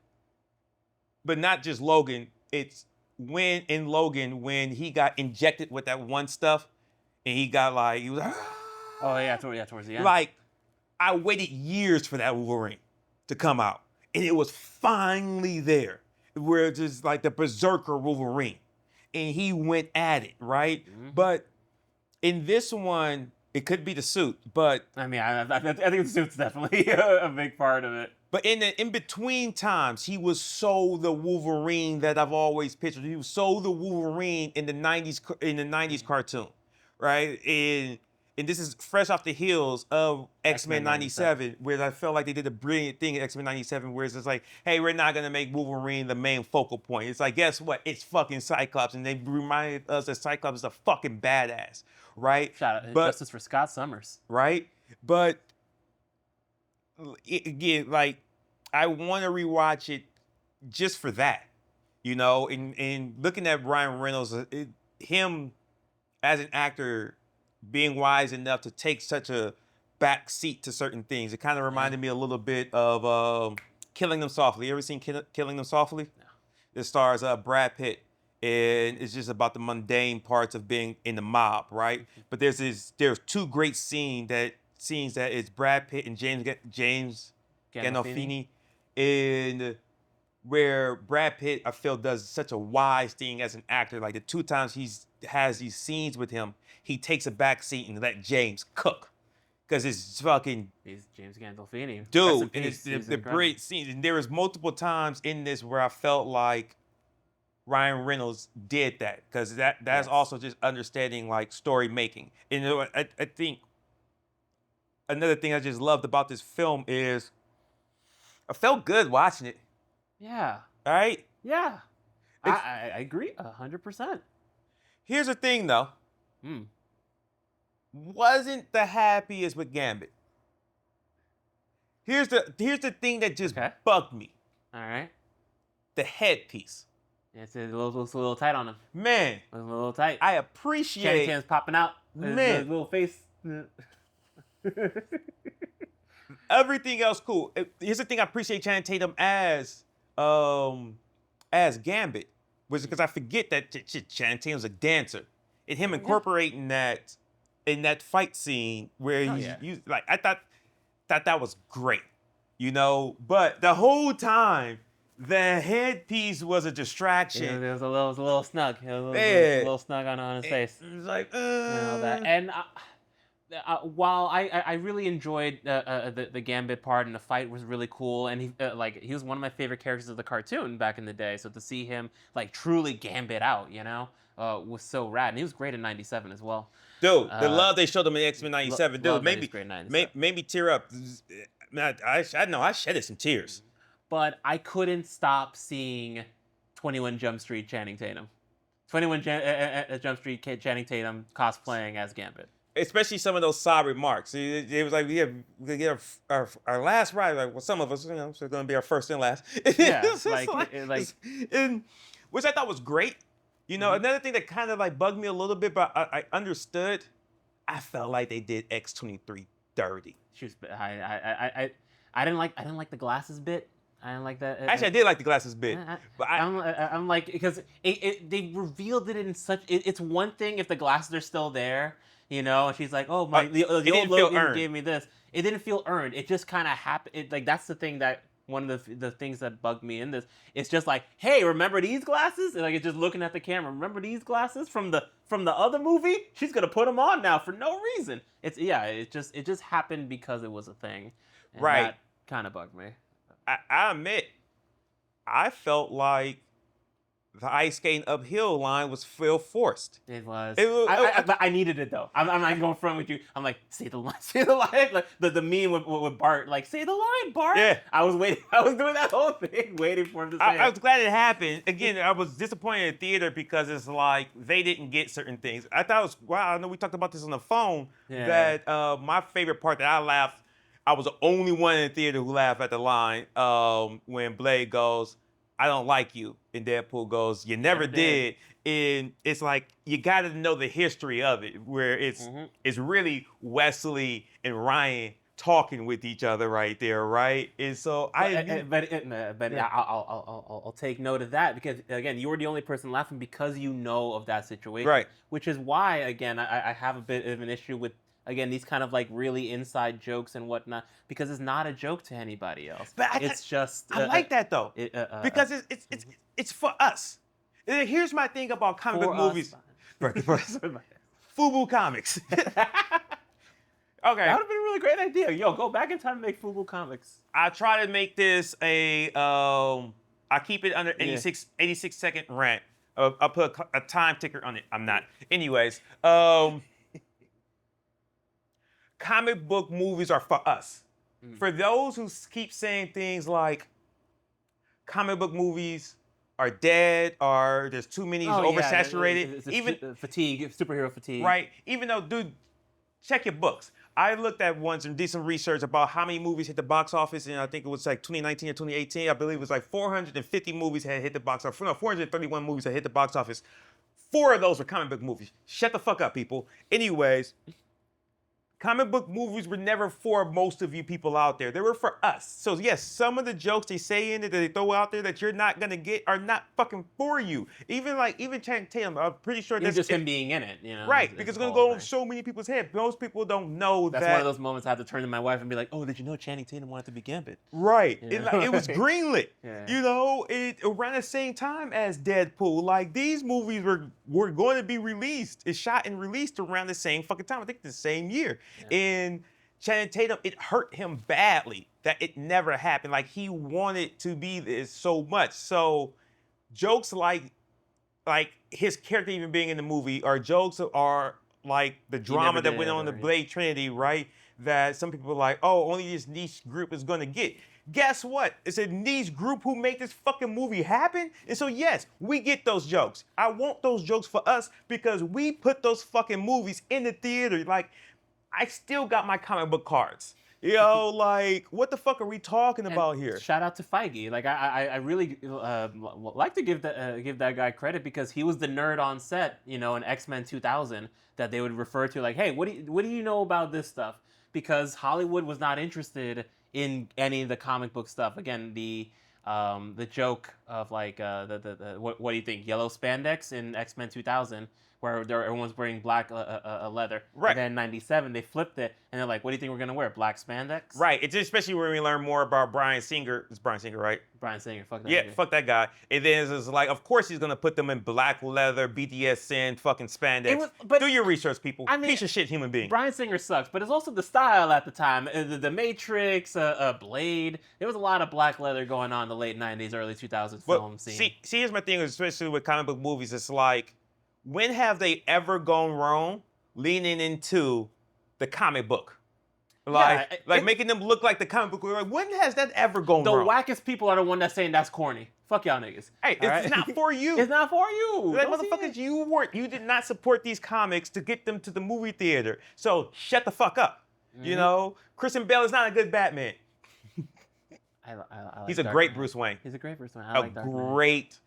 But not just Logan. It's when he got injected with that one stuff, and he got like, he was oh yeah, towards the end. Like, I waited years for that Wolverine to come out, and it was finally there, where it's just like the Berserker Wolverine, and he went at it, right? But in this one, it could be the suit, but I mean, I think the suit's definitely a big part of it. But in between times, he was so the Wolverine that I've always pictured. He was so the Wolverine in the '90s cartoon, right? And this is fresh off the heels of X-Men '97, where I felt like they did a brilliant thing in X-Men '97, where it's just like, hey, we're not gonna make Wolverine the main focal point. It's like, guess what? It's fucking Cyclops, and they reminded us that Cyclops is a fucking badass, right? Shout out justice for Scott Summers, right? But again, like, I want to rewatch it just for that, you know. And looking at Ryan Reynolds, him as an actor being wise enough to take such a back seat to certain things, it kind of reminded me a little bit of Killing Them Softly. You ever seen Killing Them Softly? No. It stars Brad Pitt, and it's just about the mundane parts of being in the mob, right? But there's two great scenes that it's Brad Pitt and James Gandolfini, and where Brad Pitt, I feel, does such a wise thing as an actor. Like the two times he has these scenes with him, he takes a back seat and let James cook, because it's fucking. He's James Gandolfini, dude, and it's the great scenes. And there was multiple times in this where I felt like Ryan Reynolds did that, because that's also just understanding like story making. And I think another thing I just loved about this film is I felt good watching it. Yeah. All right? Yeah. I agree 100%. Here's the thing, though. Wasn't the happiest with Gambit. Here's the thing that just bugged me. All right. The headpiece. It's a little tight on him. Man. It's a little tight. I appreciate. Channing Tatum's popping out. Man. His little face. Everything else cool. Here's the thing I appreciate Channing Tatum as Gambit, was because I forget that Channing Tatum's a dancer, and him incorporating that in that fight scene where he's like, I thought that was great, you know. But the whole time, the headpiece was a distraction. Yeah, it was a little snug. It was a little snug on his face. It was like, and while I really enjoyed the Gambit part, and the fight was really cool, and he was one of my favorite characters of the cartoon back in the day. So to see him like truly Gambit out, you know, was so rad. And he was great in '97 as well. Dude, the love they showed him in X-Men '97, dude, made me tear up. I know I shedded some tears. But I couldn't stop seeing 21 Jump Street Channing Tatum. 21 Jump Street Channing Tatum cosplaying as Gambit. Especially some of those side remarks. It was like we get our last ride. Like, well, some of us, you know, so it's going to be our first and last. Yeah, and which I thought was great. You know, another thing that kind of like bugged me a little bit, but I understood. I felt like they did X-23 dirty. She was. I didn't like the glasses bit. I didn't like that. Actually, I did like the glasses bit, but I'm like, because they revealed it in such. It's one thing if the glasses are still there, you know, and she's like, oh my, the old Logan gave me this. It didn't feel earned. It just kind of happened. Like that's the thing that one of the things that bugged me in this. It's just like, hey, remember these glasses? And like it's just looking at the camera. Remember these glasses from the other movie? She's gonna put them on now for no reason. It just happened because it was a thing. And right. That kind of bugged me. I admit, I felt like the ice skating uphill line was forced. It was. But I needed it though. I'm not going front with you. I'm like, say the line, say the line. Like the meme with Bart, like, say the line, Bart. Yeah. I was waiting. I was doing that whole thing, waiting for him to say it. I was glad it happened. Again, I was disappointed in the theater because it's like they didn't get certain things. I thought it was, wow, I know we talked about this on the phone, that my favorite part that I laughed, I was the only one in the theater who laughed at the line when Blade goes, I don't like you. And Deadpool goes, you never did. And it's like, you got to know the history of it, where it's really Wesley and Ryan talking with each other right there, right? And so I'll take note of that, because again, you were the only person laughing because you know of that situation. Right. Which is why, again, I have a bit of an issue with, again, these kind of like really inside jokes and whatnot, because it's not a joke to anybody else. But It's just I like that though, because it's for us. Here's my thing about comic book for movies. us. Fubu Comics. That Okay, would have been a really great idea. Yo, go back in time and make Fubu Comics. I try to make this I keep it under 86 second rant. I'll put a time ticker on it. I'm not. Anyways, comic book movies are for us. For those who keep saying things like comic book movies are dead, or there's too many, oversaturated, It's even fatigue, superhero fatigue. right, even though, dude, check your books. I looked at once and did some research about how many movies hit the box office, and I think it was like 2019 or 2018. I believe it was like 450 movies had hit the box office. No, 431 movies had hit the box office. 4 of those were comic book movies. Shut the fuck up, people. Anyways, comic book movies were never for most of you people out there. They were for us. So yes, some of the jokes they say in it that they throw out there that you're not gonna get are not fucking for you. Even Channing Tatum, I'm pretty sure that's just him being in it, you know. right, is because it's the gonna whole go on thing. so many people's head. Most people don't know That's that. one of those moments I have to turn to my wife and be like, "Oh, did you know Channing Tatum wanted to be Gambit?" Right. Yeah. It was greenlit. Yeah. You know, around the same time as Deadpool. Like, these movies were going to be released. It's shot and released around the same fucking time. I think the same year. Yeah. And Channing Tatum, it hurt him badly that it never happened. Like, he wanted to be this so much. So jokes like his character even being in the movie, or jokes are like the drama that went on in the Blade Trinity, right? That some people are like, oh, only this niche group is gonna get. Guess what? It's a niche group who make this fucking movie happen. And so yes, we get those jokes. I want those jokes for us because we put those fucking movies in the theater. Like, I still got my comic book cards. You know, like, what the fuck are we talking about here? Shout out to Feige. Like, I really like to give that guy credit, because he was the nerd on set, you know, in X-Men 2000 that they would refer to, like, hey, what do you know about this stuff? Because Hollywood was not interested in any of the comic book stuff. Again, the joke of like what do you think, yellow spandex in X-Men 2000, where everyone's wearing black leather. Right. And then in 97 they flipped it and they're like, what do you think we're gonna wear? Black spandex? Right. It's especially when we learn more about Bryan Singer. It's Bryan Singer, right? Bryan Singer, fuck that. Yeah, dude. fuck that guy. And then it's like, of course he's gonna put them in black leather, BDSN, fucking spandex. But do your research, people. I mean, Piece of shit human being. Bryan Singer sucks, but it's also the style at the time. The Matrix, Blade. There was a lot of black leather going on in the late 90s, early 2000s film scene. See, here's my thing, especially with comic book movies. It's like, when have they ever gone wrong leaning into the comic book? Like, making them look like the comic book. Like, when has that ever gone wrong? The wackest people are the one that's saying that's corny. Fuck y'all niggas. Hey, it's not for you. It's not for you. Like, Don't see motherfuckers, it. you did not support these comics to get them to the movie theater. So shut the fuck up. You know, Christian Bale is not a good Batman. I like He's a Dark great Knight. Bruce Wayne. He's a great Bruce Wayne. I like Dark Knight.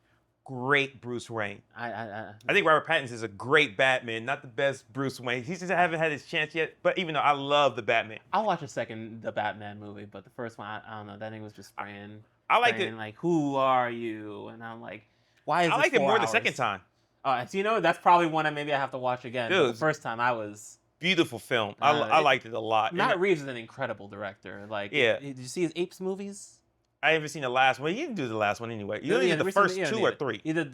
Great Bruce Wayne. I think Robert Pattinson is a great Batman, not the best Bruce Wayne. He just haven't had his chance yet. But even though I love the Batman, I'll watch the Batman movie, but the first one, I don't know. That thing was just spraying. I liked it. Like, who are you? And I'm like, why is this I liked it 4 more hours? the second time. So you know, that's probably one that maybe I have to watch again. Dude, The first time I was. Beautiful film. I liked it a lot. Matt Reeves is an incredible director. Like, yeah. Did you see his Apes movies? I haven't seen the last one. He didn't do the last one anyway. You only did the recently, first 2 or 3. He did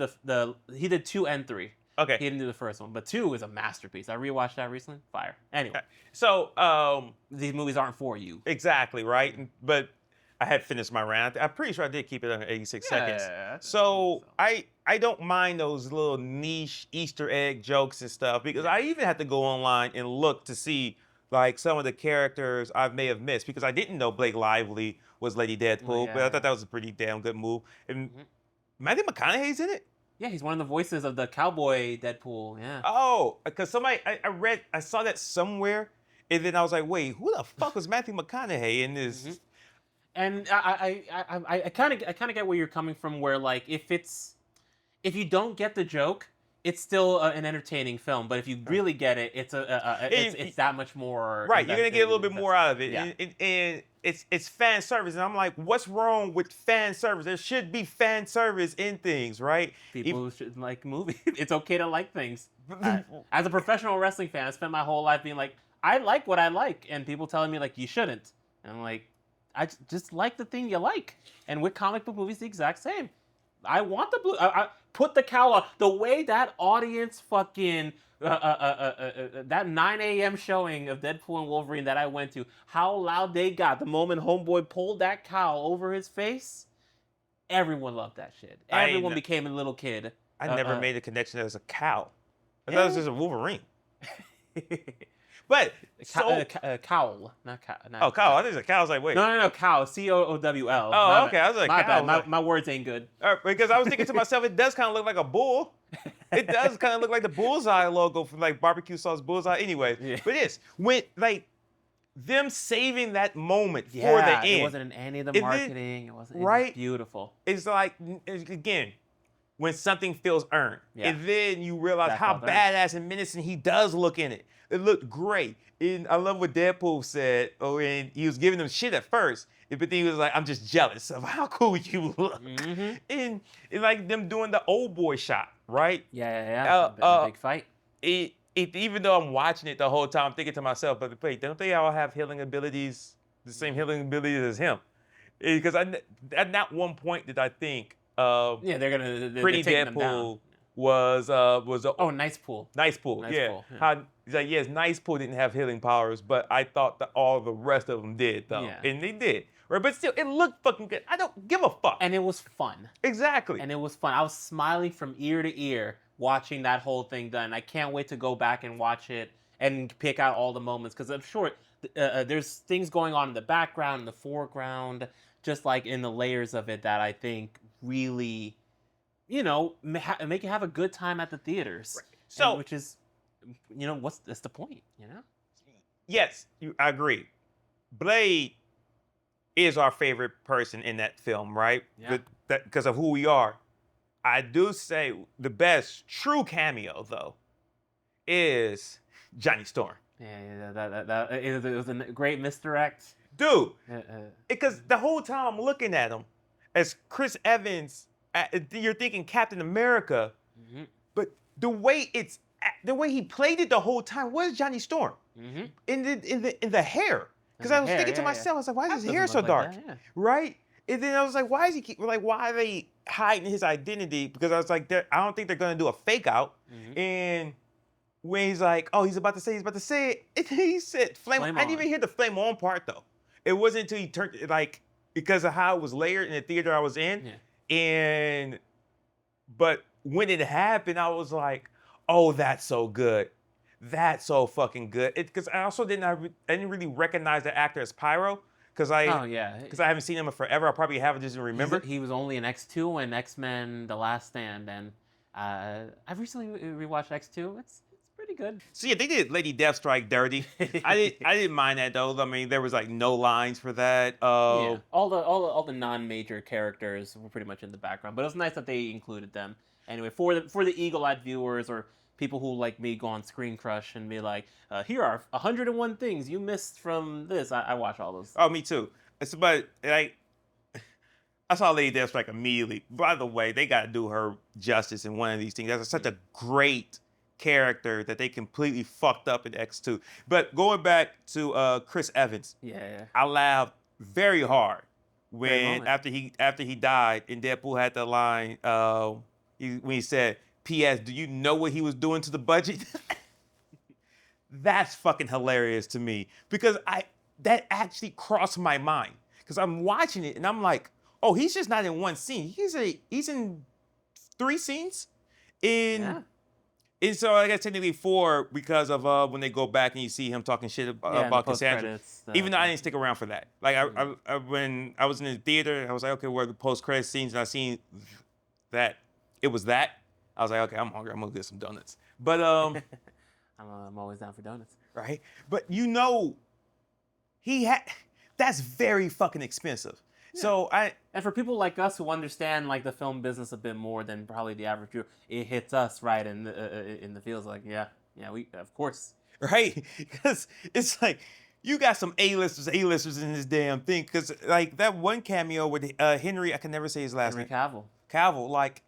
he did 2 and 3. Okay. He didn't do the first one, but 2 is a masterpiece. I rewatched that recently. Fire. Anyway. So these movies aren't for you. Exactly, right? But I had finished my rant. I'm pretty sure I did keep it under 86 seconds. So I don't mind those little niche Easter egg jokes and stuff, because I even had to go online and look to see like some of the characters I may have missed, because I didn't know Blake Lively was Lady Deadpool, but I thought that was a pretty damn good move. And Matthew McConaughey's in it? Yeah, he's one of the voices of the cowboy Deadpool. Yeah. Oh, because I saw that somewhere, and then I was like, wait, who the fuck was Matthew McConaughey in this? And I kind of get where you're coming from. Where like if you don't get the joke, it's still an entertaining film. But if you really get it, it's it's that much more. Right, you're gonna get a little bit more out of it, Yeah. and it's fan service. And I'm like, what's wrong with fan service? There should be fan service in things, right? People should like movies. It's okay to like things. As a professional wrestling fan, I spent my whole life being like, I like what I like, and people telling me like you shouldn't, and I'm like, just like the thing you like. And with comic book movies, the exact same. I want the blue. I put the cowl on. The way that audience fucking that 9 a.m. showing of Deadpool and Wolverine that I went to, how loud they got the moment Homeboy pulled that cowl over his face. Everyone loved that shit. Everyone became a little kid. I never made a connection as a cow. I thought it Yeah. was just a Wolverine. But Cowl, not cow. Oh, cow. I think it's a cow. I was like, wait. No, cow. COOWL. Oh, okay. I was like, my cow. bad. My words ain't good. Because I was thinking to myself, it does kind of look like a bull. It does kind of look like the bullseye logo from like barbecue sauce bullseye. Anyway, Yeah. but when like them saving that moment for the end. It wasn't in any of the marketing. It wasn't. It was beautiful. It's like, again, when something feels earned. Yeah. And then you realize That how felt earned. badass and menacing he does look in it. It looked great. And I love what Deadpool said. Oh, and he was giving them shit at first. But then he was like, I'm just jealous of how cool you look. Mm-hmm. And like them doing the old boy shot, right? Yeah. A big fight. Even though I'm watching it the whole time, I'm thinking to myself, but wait, don't they all have healing abilities, the same healing abilities as him? Because at not one point did I think they're Pretty Deadpool was Nice Pool. Nice Pool, Nice yeah. Pool, yeah. How he's like, yes, Nice Pool didn't have healing powers, but I thought that all the rest of them did, though, Yeah. and they did. Right, but still, it looked fucking good. I don't give a fuck. And it was fun. Exactly. And it was fun. I was smiling from ear to ear watching that whole thing done. I can't wait to go back and watch it and pick out all the moments, because I'm sure there's things going on in the background, in the foreground, just like in the layers of it that I think really, make you have a good time at the theaters. Right. So, which is, that's the point, Yes, I agree. Blade is our favorite person in that film, right? Yeah. Because of who we are. I do say the best true cameo, though, is Johnny Storm. Yeah, it was a great misdirect. Dude, because the whole time I'm looking at him as Chris Evans, you're thinking Captain America, Mm-hmm. but the way he played it the whole time was Johnny Storm Mm-hmm. in the hair. Because I was thinking to myself, I was like, why is his hair so dark? Right? And then I was like, why are they hiding his identity? Because I was like, I don't think they're going to do a fake out. Mm-hmm. And when he's like, oh, he's about to say it, and he said flame on. I didn't even hear the flame on part, though. It wasn't until he turned it, like, because of how it was layered in the theater I was in. Yeah. But when it happened, I was like, oh, that's so good. That's so fucking good. Because I also didn't really recognize the actor as Pyro. Because I haven't seen him in forever. I probably haven't just remembered. He was only in X2 and X-Men: The Last Stand, and I've recently rewatched X2. It's pretty good. So yeah, they did Lady Deathstrike dirty. I didn't mind that though. I mean, there was like no lines for that. Yeah. All the non-major characters were pretty much in the background, but it was nice that they included them. Anyway, for the eagle-eyed viewers or people who like me go on Screen Crush and be like, here are 101 things you missed from this. I watch all those. Oh, me too. But like, I saw Lady Deathstrike immediately. By the way, they got to do her justice in one of these things. That's such a great character that they completely fucked up in X2. But going back to Chris Evans, I laughed very hard when after he died and Deadpool had the line when he said, P.S. Do you know what he was doing to the budget? That's fucking hilarious to me because that actually crossed my mind because I'm watching it and I'm like, oh, he's just not in one scene. He's in 3 scenes. And so I guess technically 4 because of when they go back and you see him talking shit about Cassandra. Even though I didn't stick around for that. Like I when I was in the theater, I was like, okay, where are the post-credit scenes? And I seen that it was that. I was like, okay, I'm hungry. I'm gonna get some donuts. But I'm always down for donuts. Right? But that's very fucking expensive. Yeah. So and for people like us who understand like the film business a bit more than probably the average viewer, it hits us right in the feels like we of course. Right? Because it's like you got some A-listers in this damn thing. Because like that one cameo with Henry, I can never say his last name. Cavill, like.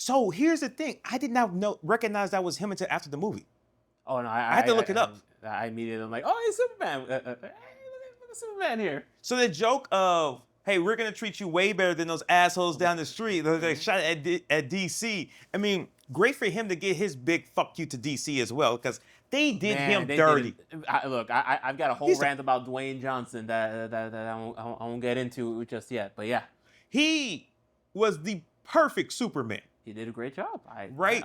So here's the thing. I did not recognize that was him until after the movie. Oh, no. I had to look it up. I immediately am like, oh, hey, Superman. Hey, look at Superman here. So the joke of, hey, we're gonna treat you way better than those assholes down the street that shot at DC. I mean, great for him to get his big fuck you to DC as well, because they did him dirty. Look, I've got a whole rant about Dwayne Johnson that I won't get into just yet. But yeah, he was the perfect Superman. he did a great job. Right.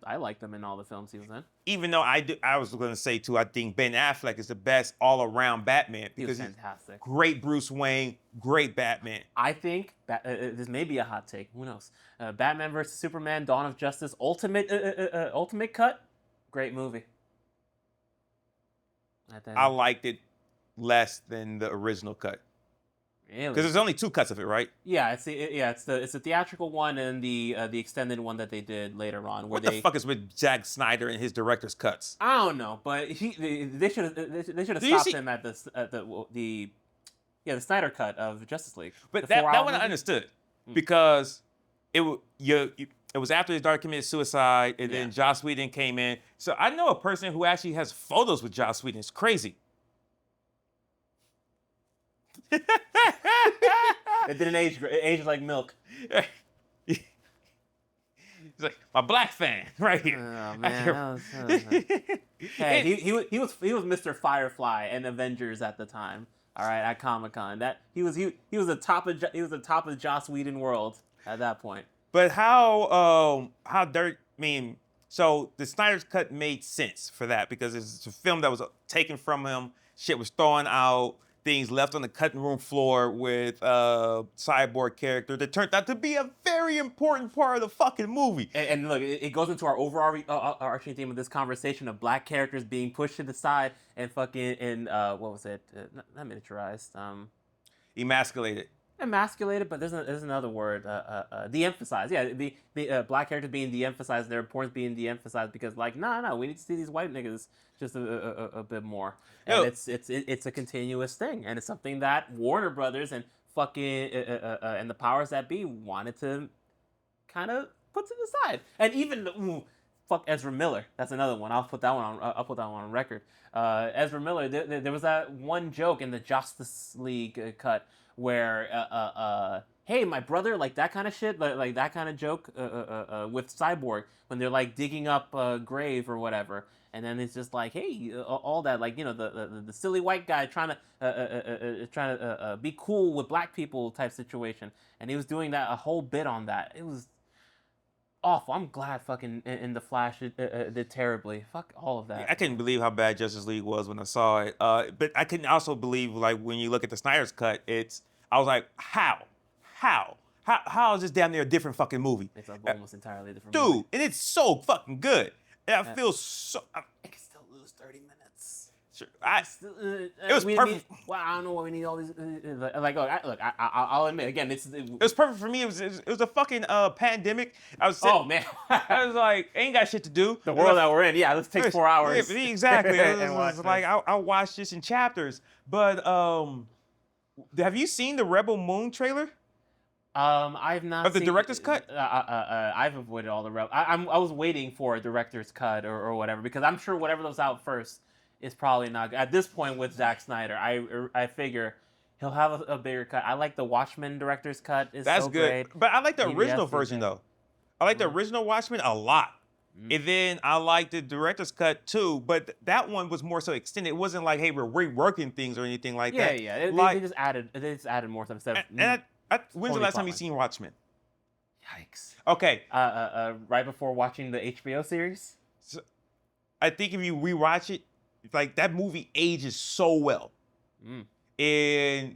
I liked him in all the films he was in. Even though I was going to say too, I think Ben Affleck is the best all-around Batman because he was fantastic. He's great Bruce Wayne, great Batman. I think this may be a hot take. Who knows? Batman vs Superman: Dawn of Justice Ultimate Cut, great movie. I liked it less than the original cut. Really? Because there's only 2 cuts of it, right? Yeah, it's the theatrical one and the extended one that they did later on. What the fuck is with Zack Snyder and his director's cuts? I don't know, but they should have stopped him at the Snyder cut of Justice League. But that one I understood because it was after his daughter committed suicide, and then Joss Whedon came in. So I know a person who actually has photos with Joss Whedon. It's crazy. It didn't age like milk. He's like my black fan right here. Oh man, hey, he was Mr. Firefly and Avengers at the time. All right, at Comic-Con, he was the top of Joss Whedon world at that point. But how dirt? I mean, so the Snyder's cut made sense for that because it's a film that was taken from him. Shit was thrown out. Things left on the cutting room floor with a cyborg character that turned out to be a very important part of the fucking movie. And look, it goes into our overarching theme of this conversation of black characters being pushed to the side and what was it? Not miniaturized. Emasculated. Emasculated, but there's another word. De-emphasized. Yeah, the black characters being de-emphasized, their importance being de-emphasized because, like, no, we need to see these white niggas just a bit more. And it's a continuous thing, and it's something that Warner Brothers and fucking and the powers that be wanted to kind of put to the side. And even fuck Ezra Miller. That's another one. I'll put that one on record. Ezra Miller. There was that one joke in the Justice League cut where hey, my brother, like that kind of shit, like that kind of joke with Cyborg when they're like digging up a grave or whatever, and then it's just like, hey, all that, like, you know, the silly white guy trying to be cool with black people type situation, and he was doing that a whole bit on that. It was awful. I'm glad fucking in the Flash did terribly. Fuck all of that. I couldn't believe how bad Justice League was when I saw it. But I couldn't also believe, like, when you look at the Snyder's cut, I was like, how is this damn near a different fucking movie? It's almost entirely different movie. Dude, and it's so fucking good. And I feel so... I can still lose 30 minutes. Sure, it was perfect. Well, I don't know why we need all these... I'll admit, again, it was perfect for me. It was a fucking pandemic. I was oh, man. I was like, ain't got shit to do. The world that we're in, yeah, let's take 4 hours. Yeah, exactly. It was like, I'll watch this in chapters. But have you seen the Rebel Moon trailer? I've not of the director's cut. I've avoided all the I was waiting for a director's cut or whatever, because I'm sure whatever was out first is probably not at this point with Zack Snyder. I figure he'll have a bigger cut. I like the Watchmen director's cut. That's so good, great. But I like the original version though. I like the original Watchmen a lot. And then I like the director's cut too, but that one was more so extended. It wasn't like, hey, we're reworking things or anything like that. Yeah. They just added more stuff instead of. When's the last time you seen Watchmen? Yikes. Okay. Right before watching the HBO series. So, I think if you rewatch it, like that movie ages so well. And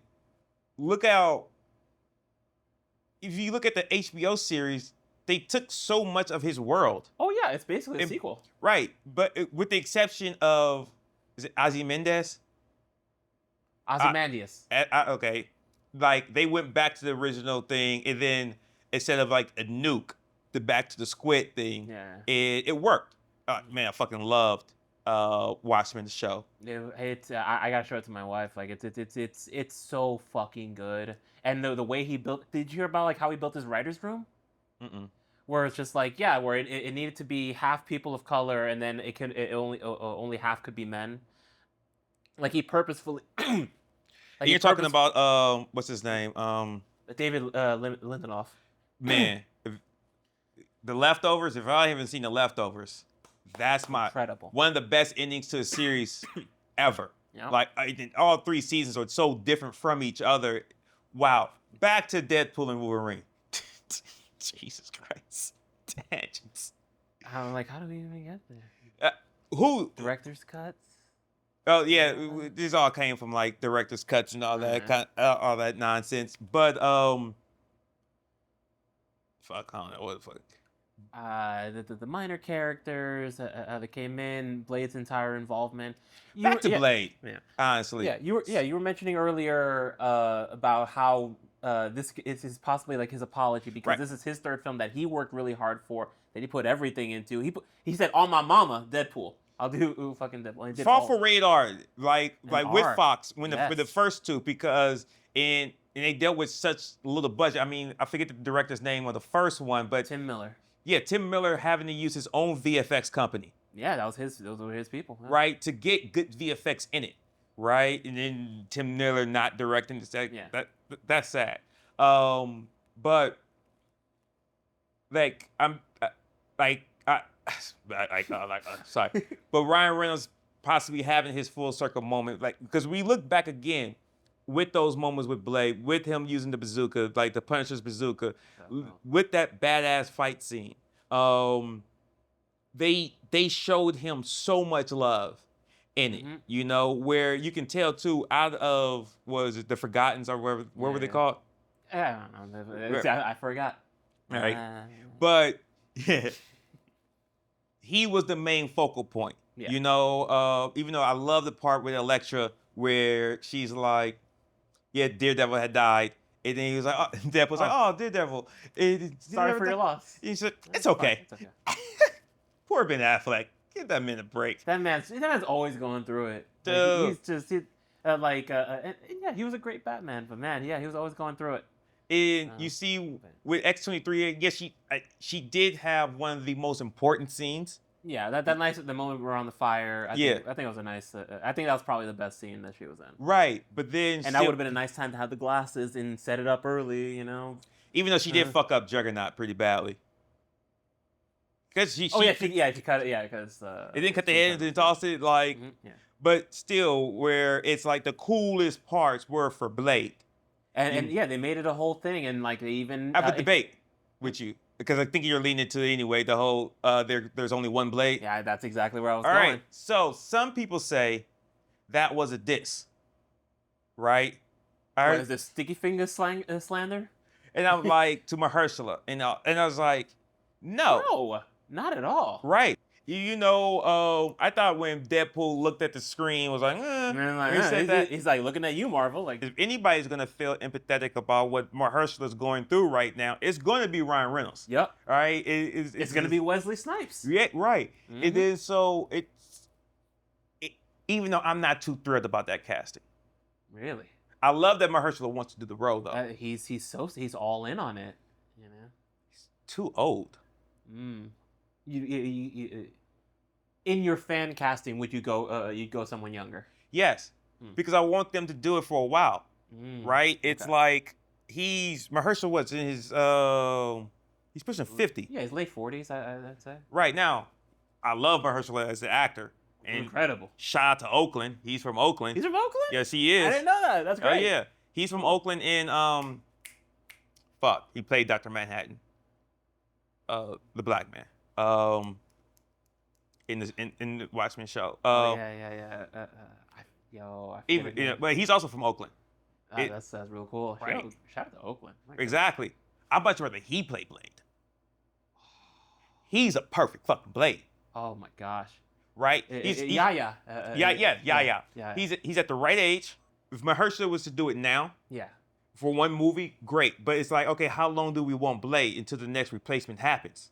if you look at the HBO series, they took so much of his world. Oh yeah, it's basically a sequel. Right, but with the exception of, is it Ozymandias? Ozymandias. Okay. Like, they went back to the original thing, and then instead of like a nuke, back to the squid thing, it worked. Man, I fucking loved Watchmen, the show. I gotta show it to my wife. Like, it's so fucking good. And the way he built. Did you hear about like how he built his writer's room? Where it's just like, where it needed to be half people of color, and then it only half could be men. Like he purposefully, like You're talking about what's his name? David Lindelof. Man, The Leftovers. If I haven't seen The Leftovers, that's Incredible. one of the best endings to a series ever. Yep. Like all 3 seasons are so different from each other. Wow. Back to Deadpool and Wolverine. Jesus Christ. Tangents. I'm like, how do we even get there? Who? Director's cuts. Oh yeah, this all came from like director's cuts and all that all that nonsense. But fuck, I don't know what the fuck. The minor characters that came in, Blade's entire involvement. Back to Blade. Yeah. Honestly. Yeah, you were mentioning earlier about how this is possibly like his apology because this is his 3rd film that he worked really hard for, that he put everything into. He said, "On my mama, Deadpool. I'll do fucking Deadpool." Fall for radar, like with Fox for the first 2 because and they dealt with such little budget. I mean, I forget the director's name of the first one, but Tim Miller. Yeah, Tim Miller having to use his own VFX company. Yeah, those were his people. Yeah. Right, to get good VFX in it. Right? And then Tim Miller not directing this. That's sad. But like sorry. But Ryan Reynolds possibly having his full circle moment, like because we look back again with those moments with Blade, with him using the bazooka, like the Punisher's bazooka, with that badass fight scene. They showed him so much love in it, you know, where you can tell too, out of was it the Forgottens or whatever, what were they called? I don't know. I forgot. Right. But yeah, he was the main focal point. Yeah. You know, even though I love the part with Elektra where she's like, yeah, Daredevil had died. And then he was like, oh, Deadpool's like, oh, Daredevil. Sorry for your loss. He said, it's okay. It's okay. Poor Ben Affleck. Give that man a break. That man's always going through it. Dude. Like, he's just, yeah, he was a great Batman, but man, yeah, he was always going through it. And you see, with X-23, yes, she did have one of the most important scenes. Yeah, that nice the moment we're on the fire. I think it was a nice. I think that was probably the best scene that she was in. Right, but then that would have been a nice time to have the glasses and set it up early, you know. Even though she did fuck up Juggernaut pretty badly. Because she cut it. Because it didn't cut the head and then toss it like. But still, where it's like the coolest parts were for Blade. And they made it a whole thing, and like they even. I have a debate with you. Because I think you're leaning to it anyway, the whole there's only one Blade. Yeah, that's exactly where I was going. All right, so some people say that was a diss, right? What is this, sticky finger slander? And I'm like, to Mahershala, and I was like, no, not at all. Right. You know, I thought when Deadpool looked at the screen, was like, he's like looking at you, Marvel. Like, if anybody's gonna feel empathetic about what Mahershala's going through right now, it's going to be Ryan Reynolds. Yep. All right. It's going to be Wesley Snipes. Yeah. Right. It is. So even though I'm not too thrilled about that casting. Really. I love that Mahershala wants to do the role though. He's all in on it. You know. He's too old. You in your fan casting, would you go someone younger? Yes, because I want them to do it for a while, right? It's like Mahershala was in his he's pushing 50. Yeah, his late 40s, I'd say. Right now, I love Mahershala as an actor. And incredible. Shout out to Oakland. He's from Oakland. He's from Oakland? Yes, he is. I didn't know that. That's great. Oh yeah, he's from Oakland in he played Dr. Manhattan, the black man. In the Watchmen show. Yeah. But he's also from Oakland. That's real cool. Right? Shout out to Oakland. Exactly. I'd much rather he play Blade. He's a perfect fucking Blade. Oh my gosh. Right? Yeah. He's at the right age. If Mahershala was to do it now, for one movie, great. But it's like, okay, how long do we want Blade until the next replacement happens?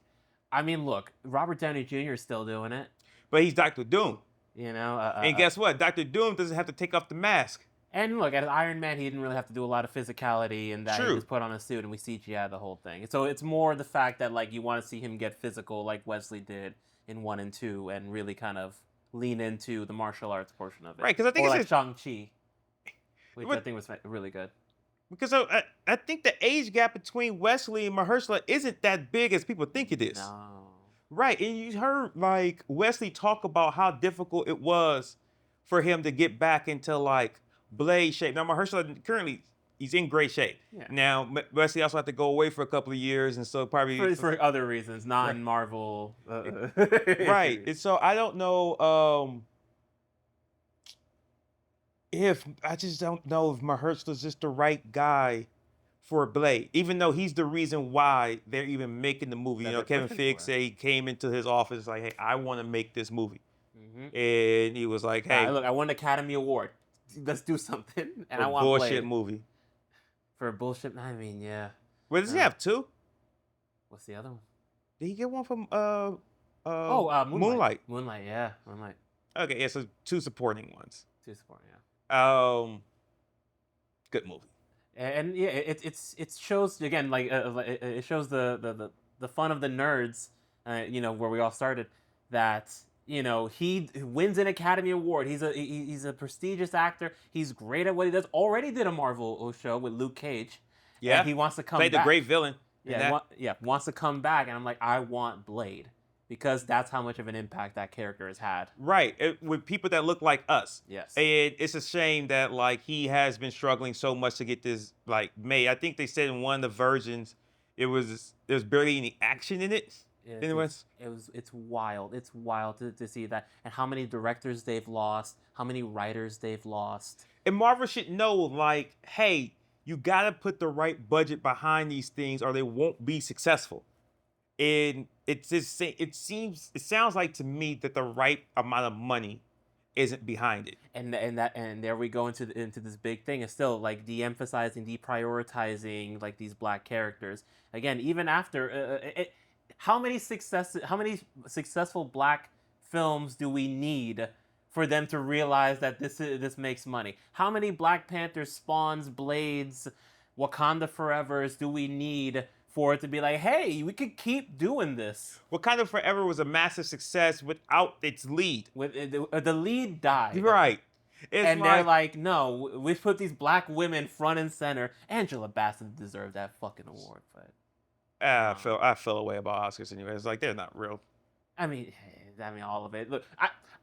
I mean, look, Robert Downey Jr. is still doing it. But he's Dr. Doom. You know? And guess what? Dr. Doom doesn't have to take off the mask. And look, as Iron Man, he didn't really have to do a lot of physicality and that. He just put on a suit and we CGI the whole thing. So it's more the fact that, like, you want to see him get physical like Wesley did in 1 and 2 and really kind of lean into the martial arts portion of it. Right, because I think or it's like Shang-Chi, which I But- think was really good. because I think the age gap between Wesley and Mahershala isn't that big as people think it is. No. Right, and you heard like Wesley talk about how difficult it was for him to get back into like Blade shape. Now Mahershala currently he's in great shape. Yeah. Now Wesley also had to go away for a couple of years, and so probably For other reasons, non-Marvel. right. And so I don't know if I just don't know if Mahershala's just the right guy for Blade, even though he's the reason why they're even making the movie. That You know, they're Kevin pushing Feige for it. say he came into his office like, "Hey, I want to make this movie," Mm-hmm. and he was like, "Hey, Look, I won an Academy Award. Let's do something." And a I want bullshit Blade. movie." For a bullshit. I mean, yeah. Well, does he have two? What's the other one? Did he get one from Moonlight. Moonlight? Moonlight, yeah, Moonlight. Okay, yeah, so two supporting ones. Two support, yeah. Good movie. And yeah, it shows again like it shows the fun of the nerds, where we all started. That he wins an Academy Award. He's a prestigious actor. He's great at what he does. Already did a Marvel show with Luke Cage. Yeah, and he wants to come played back. the great villain. Wants to come back, and I'm like, I want Blade because that's how much of an impact that character has had. Right, with people that look like us. Yes. And it's a shame that like he has been struggling so much to get this like made. I think they said in one of the versions there's barely any action in it. Anyways, It's wild. It's wild to see that, and how many directors they've lost, how many writers they've lost. and Marvel should know like, hey, you gotta put the right budget behind these things, or they won't be successful. And it sounds like to me that the right amount of money isn't behind it. And there we go into this big thing. It's still like de-emphasizing, deprioritizing like these black characters. Again, even after how many successful black films do we need for them to realize that this makes money? How many Black Panthers, Spawns, Blades, Wakanda Forevers do we need for it to be like, hey, we could keep doing this? Wakanda Forever was a massive success without its lead. With the lead died, Right. They're like, no, we put these black women front and center. Angela Bassett deserved that fucking award, but I feel away about Oscars anyway. It's like they're not real. I mean, all of it. Look,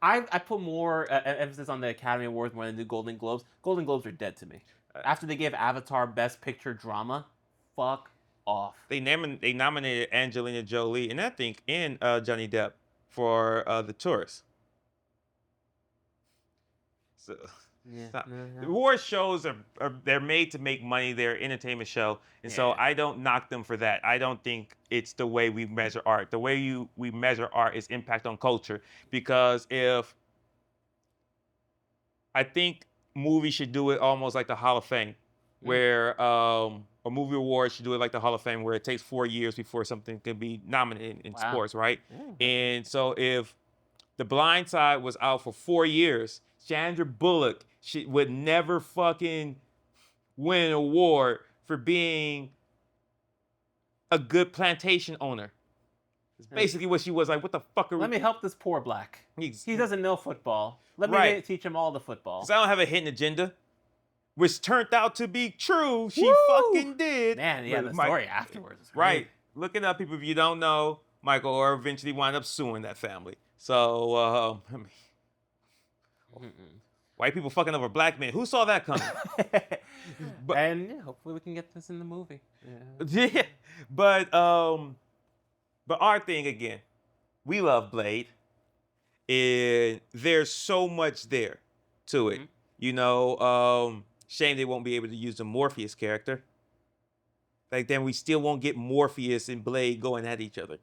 I put more emphasis on the Academy Awards more than the Golden Globes. Golden Globes are dead to me. After they gave Avatar Best Picture Drama, fuck off. They nominated Angelina Jolie and I think Johnny Depp for The Tourist. So award shows are they're made to make money. They're an entertainment show, and so I don't knock them for that. I don't think it's the way we measure art. The way we measure art is impact on culture. Because if I think movies should do it almost like the Hall of Fame, where a movie award should do it like the Hall of Fame, where it takes 4 years before something can be nominated in sports, right? And so if The Blind Side was out for 4 years, Sandra Bullock would never fucking win an award for being a good plantation owner. It's basically what she was like. What the fuck are Let me help this poor black. He doesn't know football. Let me teach him all the football. Because I don't have a hidden agenda, which turned out to be true. She fucking did. Man, yeah, the story afterwards is right. Look it up, people. If you don't know, Michael Orr eventually wound up suing that family. So, I mean, white people fucking over black men. Who saw that coming? And hopefully we can get this in the movie. Yeah. But our thing again, we love Blade, and there's so much there to it. Shame they won't be able to use the Morpheus character. Like then we still won't get Morpheus and Blade going at each other.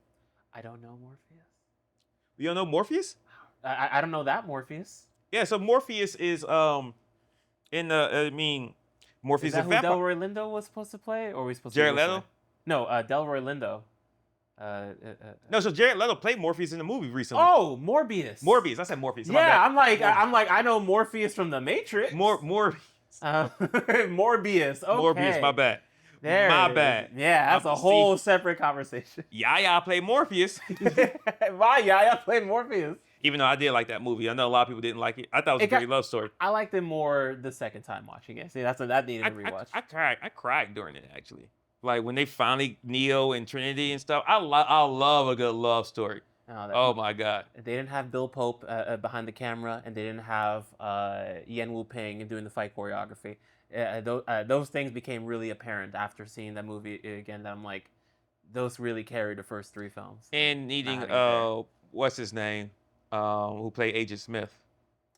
I don't know Morpheus. You don't know Morpheus? I don't know that Morpheus. Yeah, so Morpheus is Morpheus Is that is a who vampire. Delroy Lindo was supposed to play, or were we supposed Jared to? Leto? No, Delroy Lindo. No, so Jared Leto played Morpheus in the movie recently. Oh, Morbius. Morbius. I said Morpheus. Yeah, I'm like, I know Morpheus from the Matrix. Morbius. Morbius. Okay. Morbius. My bad. There My it is. bad. Yeah, that's a whole separate conversation. Yaya played Morpheus. Why Yaya played Morpheus? Even though I did like that movie. I know a lot of people didn't like it. I thought it was a great love story. I liked it more the second time watching it. See, that needed a rewatch. I cried. I cried during it, actually. Like when they finally, Neo and Trinity and stuff. I love a good love story. Oh my God. They didn't have Bill Pope behind the camera, and they didn't have Yen Wu Ping doing the fight choreography. Those things became really apparent after seeing that movie again. That I'm like, those really carried the first 3 films. And needing what's his name, who played Agent Smith.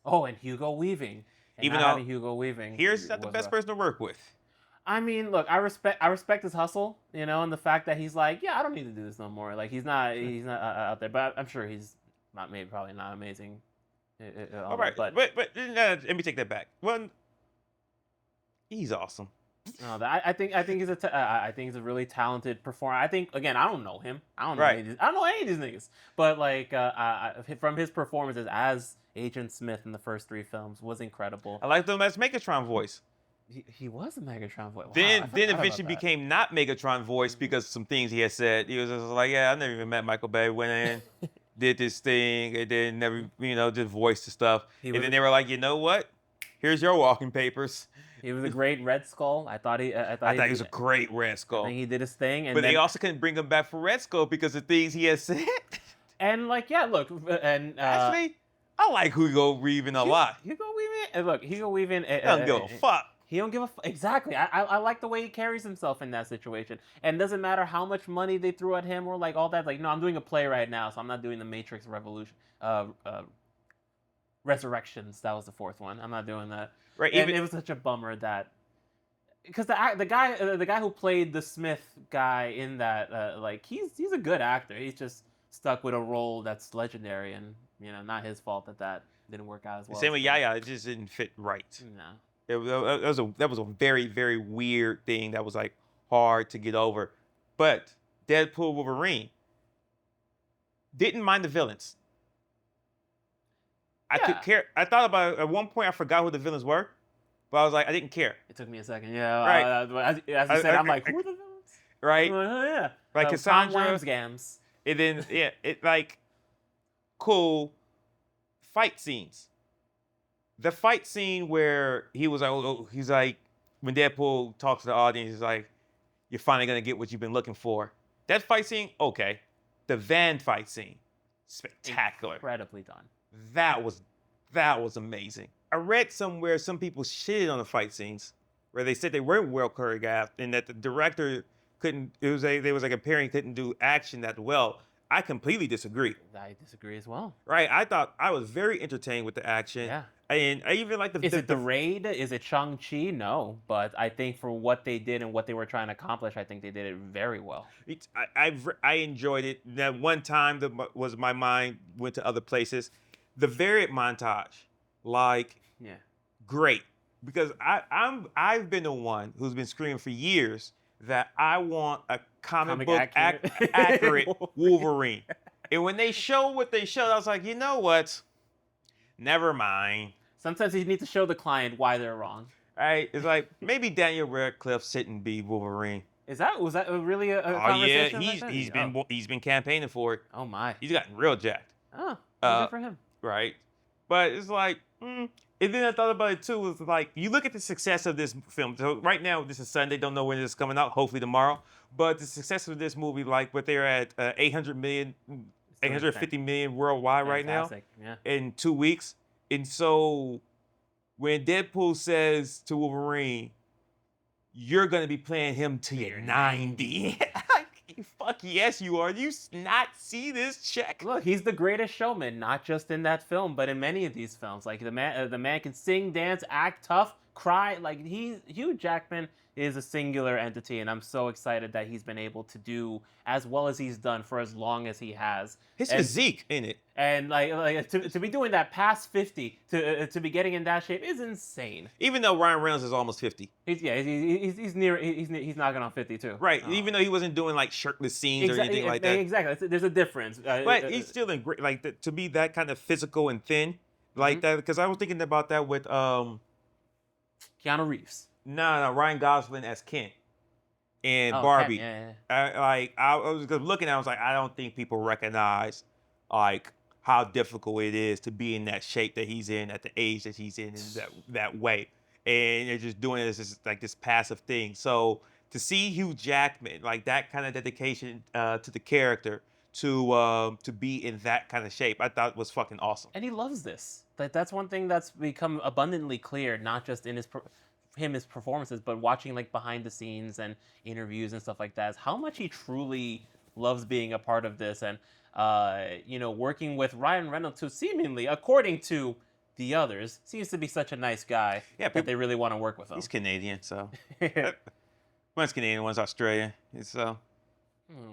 Oh, and Hugo Weaving. And even though Hugo Weaving, here's not the best person to work with. I mean, look, I respect his hustle, and the fact that he's like, yeah, I don't need to do this no more. Like he's not out there, but I'm sure he's probably not amazing. All right, but let me take that back. One, he's awesome. No, I think he's I think he's a really talented performer. I think again, I don't know him. I don't know any of these niggas. But like from his performances as Agent Smith in the first 3 films was incredible. I like them as Megatron voice. He was a Megatron voice. Wow, then eventually became not Megatron voice because of some things he had said. He was just like, yeah, I never even met Michael Bay. Went in, did this thing, and then never, just voiced the stuff. And then they were like, you know what? Here's your walking papers. He was a great Red Skull. I thought he was a great Red Skull. I think he did his thing. But they also couldn't bring him back for Red Skull because of things he had said. And like, yeah, look, and actually, I like Hugo Weaving a lot. Hugo Weaving, look, Hugo Weaving doesn't give a fuck. He don't give a exactly. I like the way he carries himself in that situation, and it doesn't matter how much money they threw at him or like all that. Like, no, I'm doing a play right now, so I'm not doing the Matrix Resurrections. That was the 4th one. I'm not doing that. Right. And it was such a bummer that because the guy who played the Smith guy in that like he's a good actor. He's just stuck with a role that's legendary, and not his fault that didn't work out as well. Same with Yaya. It just didn't fit right. No. That was a very, very weird thing that was like hard to get over. But Deadpool Wolverine didn't mind the villains. I could care. I thought about it. At one point I forgot who the villains were, but I was like, I didn't care. It took me a second. Yeah. Right. As you said, I'm like, who are the villains? Right. I'm like, oh yeah. Like Cassandra. Gams. And then it like cool fight scenes. The fight scene where he was like, he's like, when Deadpool talks to the audience, he's like, you're finally going to get what you've been looking for. That fight scene, okay. The van fight scene, spectacular. Incredibly done. That was amazing. I read somewhere some people shitted on the fight scenes where they said they weren't well choreographed and that the director couldn't, there was like a pairing couldn't do action that well. I completely disagree. I disagree as well. Right. I thought I was very entertained with the action. Yeah. And I even like Is it the raid? Is it Shang-Chi? No. But I think for what they did and what they were trying to accomplish, I think they did it very well. I enjoyed it. That one time my mind went to other places. The variant montage, great. Because I've been the one who's been screaming for years that I want a comic book accurate Wolverine. And when they show what they showed, I was like, you know what? Never mind. Sometimes you need to show the client why they're wrong. Right? It's like maybe Daniel Radcliffe shouldn't be Wolverine. Was that really a conversation? Yeah, he's been campaigning for it. Oh my. He's gotten real jacked. Oh, good for him. Right. But it's like, and then I thought about it too. Was like, you look at the success of this film. So right now, this is Sunday. Don't know when this is coming out. Hopefully tomorrow. But the success of this movie, like what they're at 850 million worldwide right now. Yeah. In 2 weeks. And so when Deadpool says to Wolverine, you're going to be playing him till you're 90. Fuck yes, you are. You not see this check? Look, he's the greatest showman, not just in that film, but in many of these films. Like the man can sing, dance, act tough, cry. Like Hugh Jackman is a singular entity, and I'm so excited that he's been able to do as well as he's done for as long as he has. His physique in it. And like to be doing that past 50, to be getting in that shape is insane. Even though Ryan Reynolds is almost 50. He's knocking on 50 too. Right. Even though he wasn't doing like shirtless scenes or anything like that. Exactly. There's a difference. But he's still in great, like to be that kind of physical and thin like that. Because I was thinking about that with Keanu Reeves. No, Ryan Gosling as Ken and Oh, Barbie. yeah. I was looking at it, I was like, I don't think people recognize like how difficult it is to be in that shape that he's in at the age that he's in that way. And they're just doing this as like this passive thing. So to see Hugh Jackman, like that kind of dedication to the character, to be in that kind of shape, I thought was fucking awesome. And he loves this. Like that's one thing that's become abundantly clear, not just in his performances, but watching like behind the scenes and interviews and stuff like that, is how much he truly loves being a part of this, and working with Ryan Reynolds, who seemingly, according to the others, seems to be such a nice guy that they really want to work with him. He's Canadian, so one's Canadian, one's Australian. So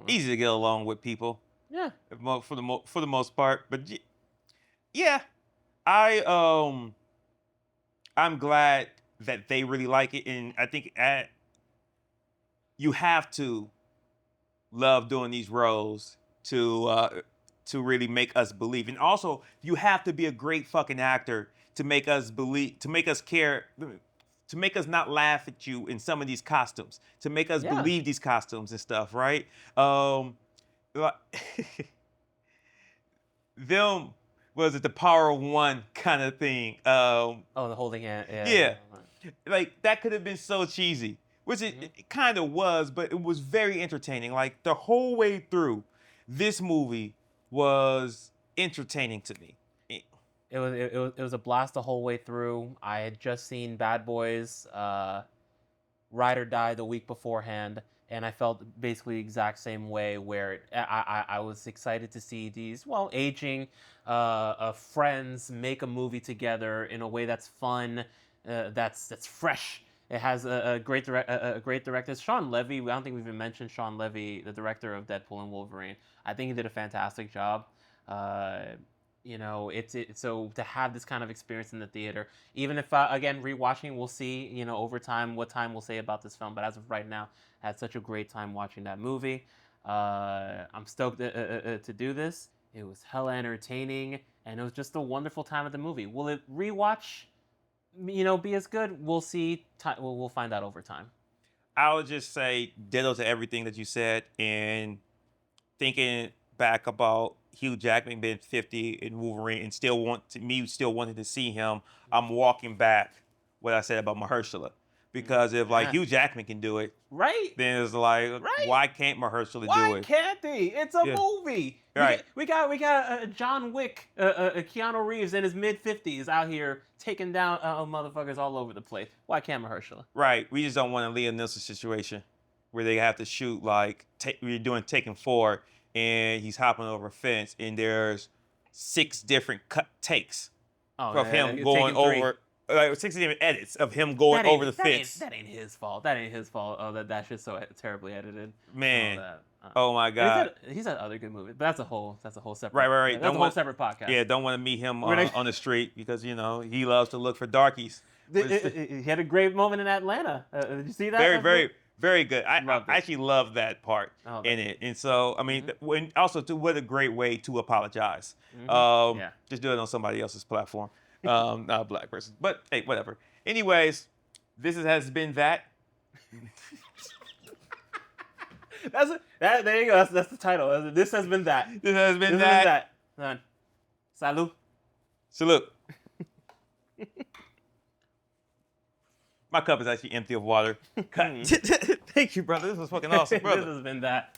easy to get along with people. Yeah, for the most part. But yeah, I'm glad that they really like it, and I think you have to love doing these roles to really make us believe. And also, you have to be a great fucking actor to make us believe, to make us care, to make us not laugh at you in some of these costumes, to make us believe these costumes and stuff, right? Them, was it the power of one kind of thing? the holding hand. Yeah. Like that could have been so cheesy, which it kind of was, but it was very entertaining. Like the whole way through, this movie was entertaining to me. It was a blast the whole way through. I had just seen Bad Boys, Ride or Die the week beforehand, and I felt basically the exact same way, where I was excited to see these aging friends make a movie together in a way that's fun, that's fresh. It has a great director, Sean Levy. I don't think we've even mentioned Sean Levy, the director of Deadpool and Wolverine. I think he did a fantastic job. So to have this kind of experience in the theater, even if again rewatching, we'll see over time what time we'll say about this film. But as of right now, I had such a great time watching that movie. I'm stoked to do this. It was hella entertaining, and it was just a wonderful time at the movie. Will it rewatch? Be as good? We'll see. We'll find out over time. I would just say ditto to everything that you said, and thinking back about Hugh Jackman being 50 in Wolverine and still wanting to see him, I'm walking back what I said about Mahershala. Because if like Hugh Jackman can do it, right? Then it's like, why can't Mahershala do it? Why can't he? It's a movie. Right. We got John Wick, Keanu Reeves in his mid-50s out here taking down motherfuckers all over the place. Why can't Mahershala? Right. We just don't want a Liam Neeson situation where they have to shoot like we're doing Taken 4 and he's hopping over a fence and there's 6 different takes of him going over. Like 6 different edits of him going over the fence. That ain't his fault. That ain't his fault. Oh, that shit's so terribly edited. Man. Oh my God. He's had other good movies, but that's a whole separate. Right. That's a whole separate podcast. Yeah, don't want to meet him on the street because he loves to look for darkies. He had a great moment in Atlanta. Did you see that? Very good. I actually love that part in it. And so, I mean, what a great way to apologize. Just do it on somebody else's platform. Not a black person. But hey, whatever. Anyways, this has been that. There you go. That's the title. This has been that. This has been that. Salud. Salute. My cup is actually empty of water. Thank you, brother. This was fucking awesome, brother. This has been that.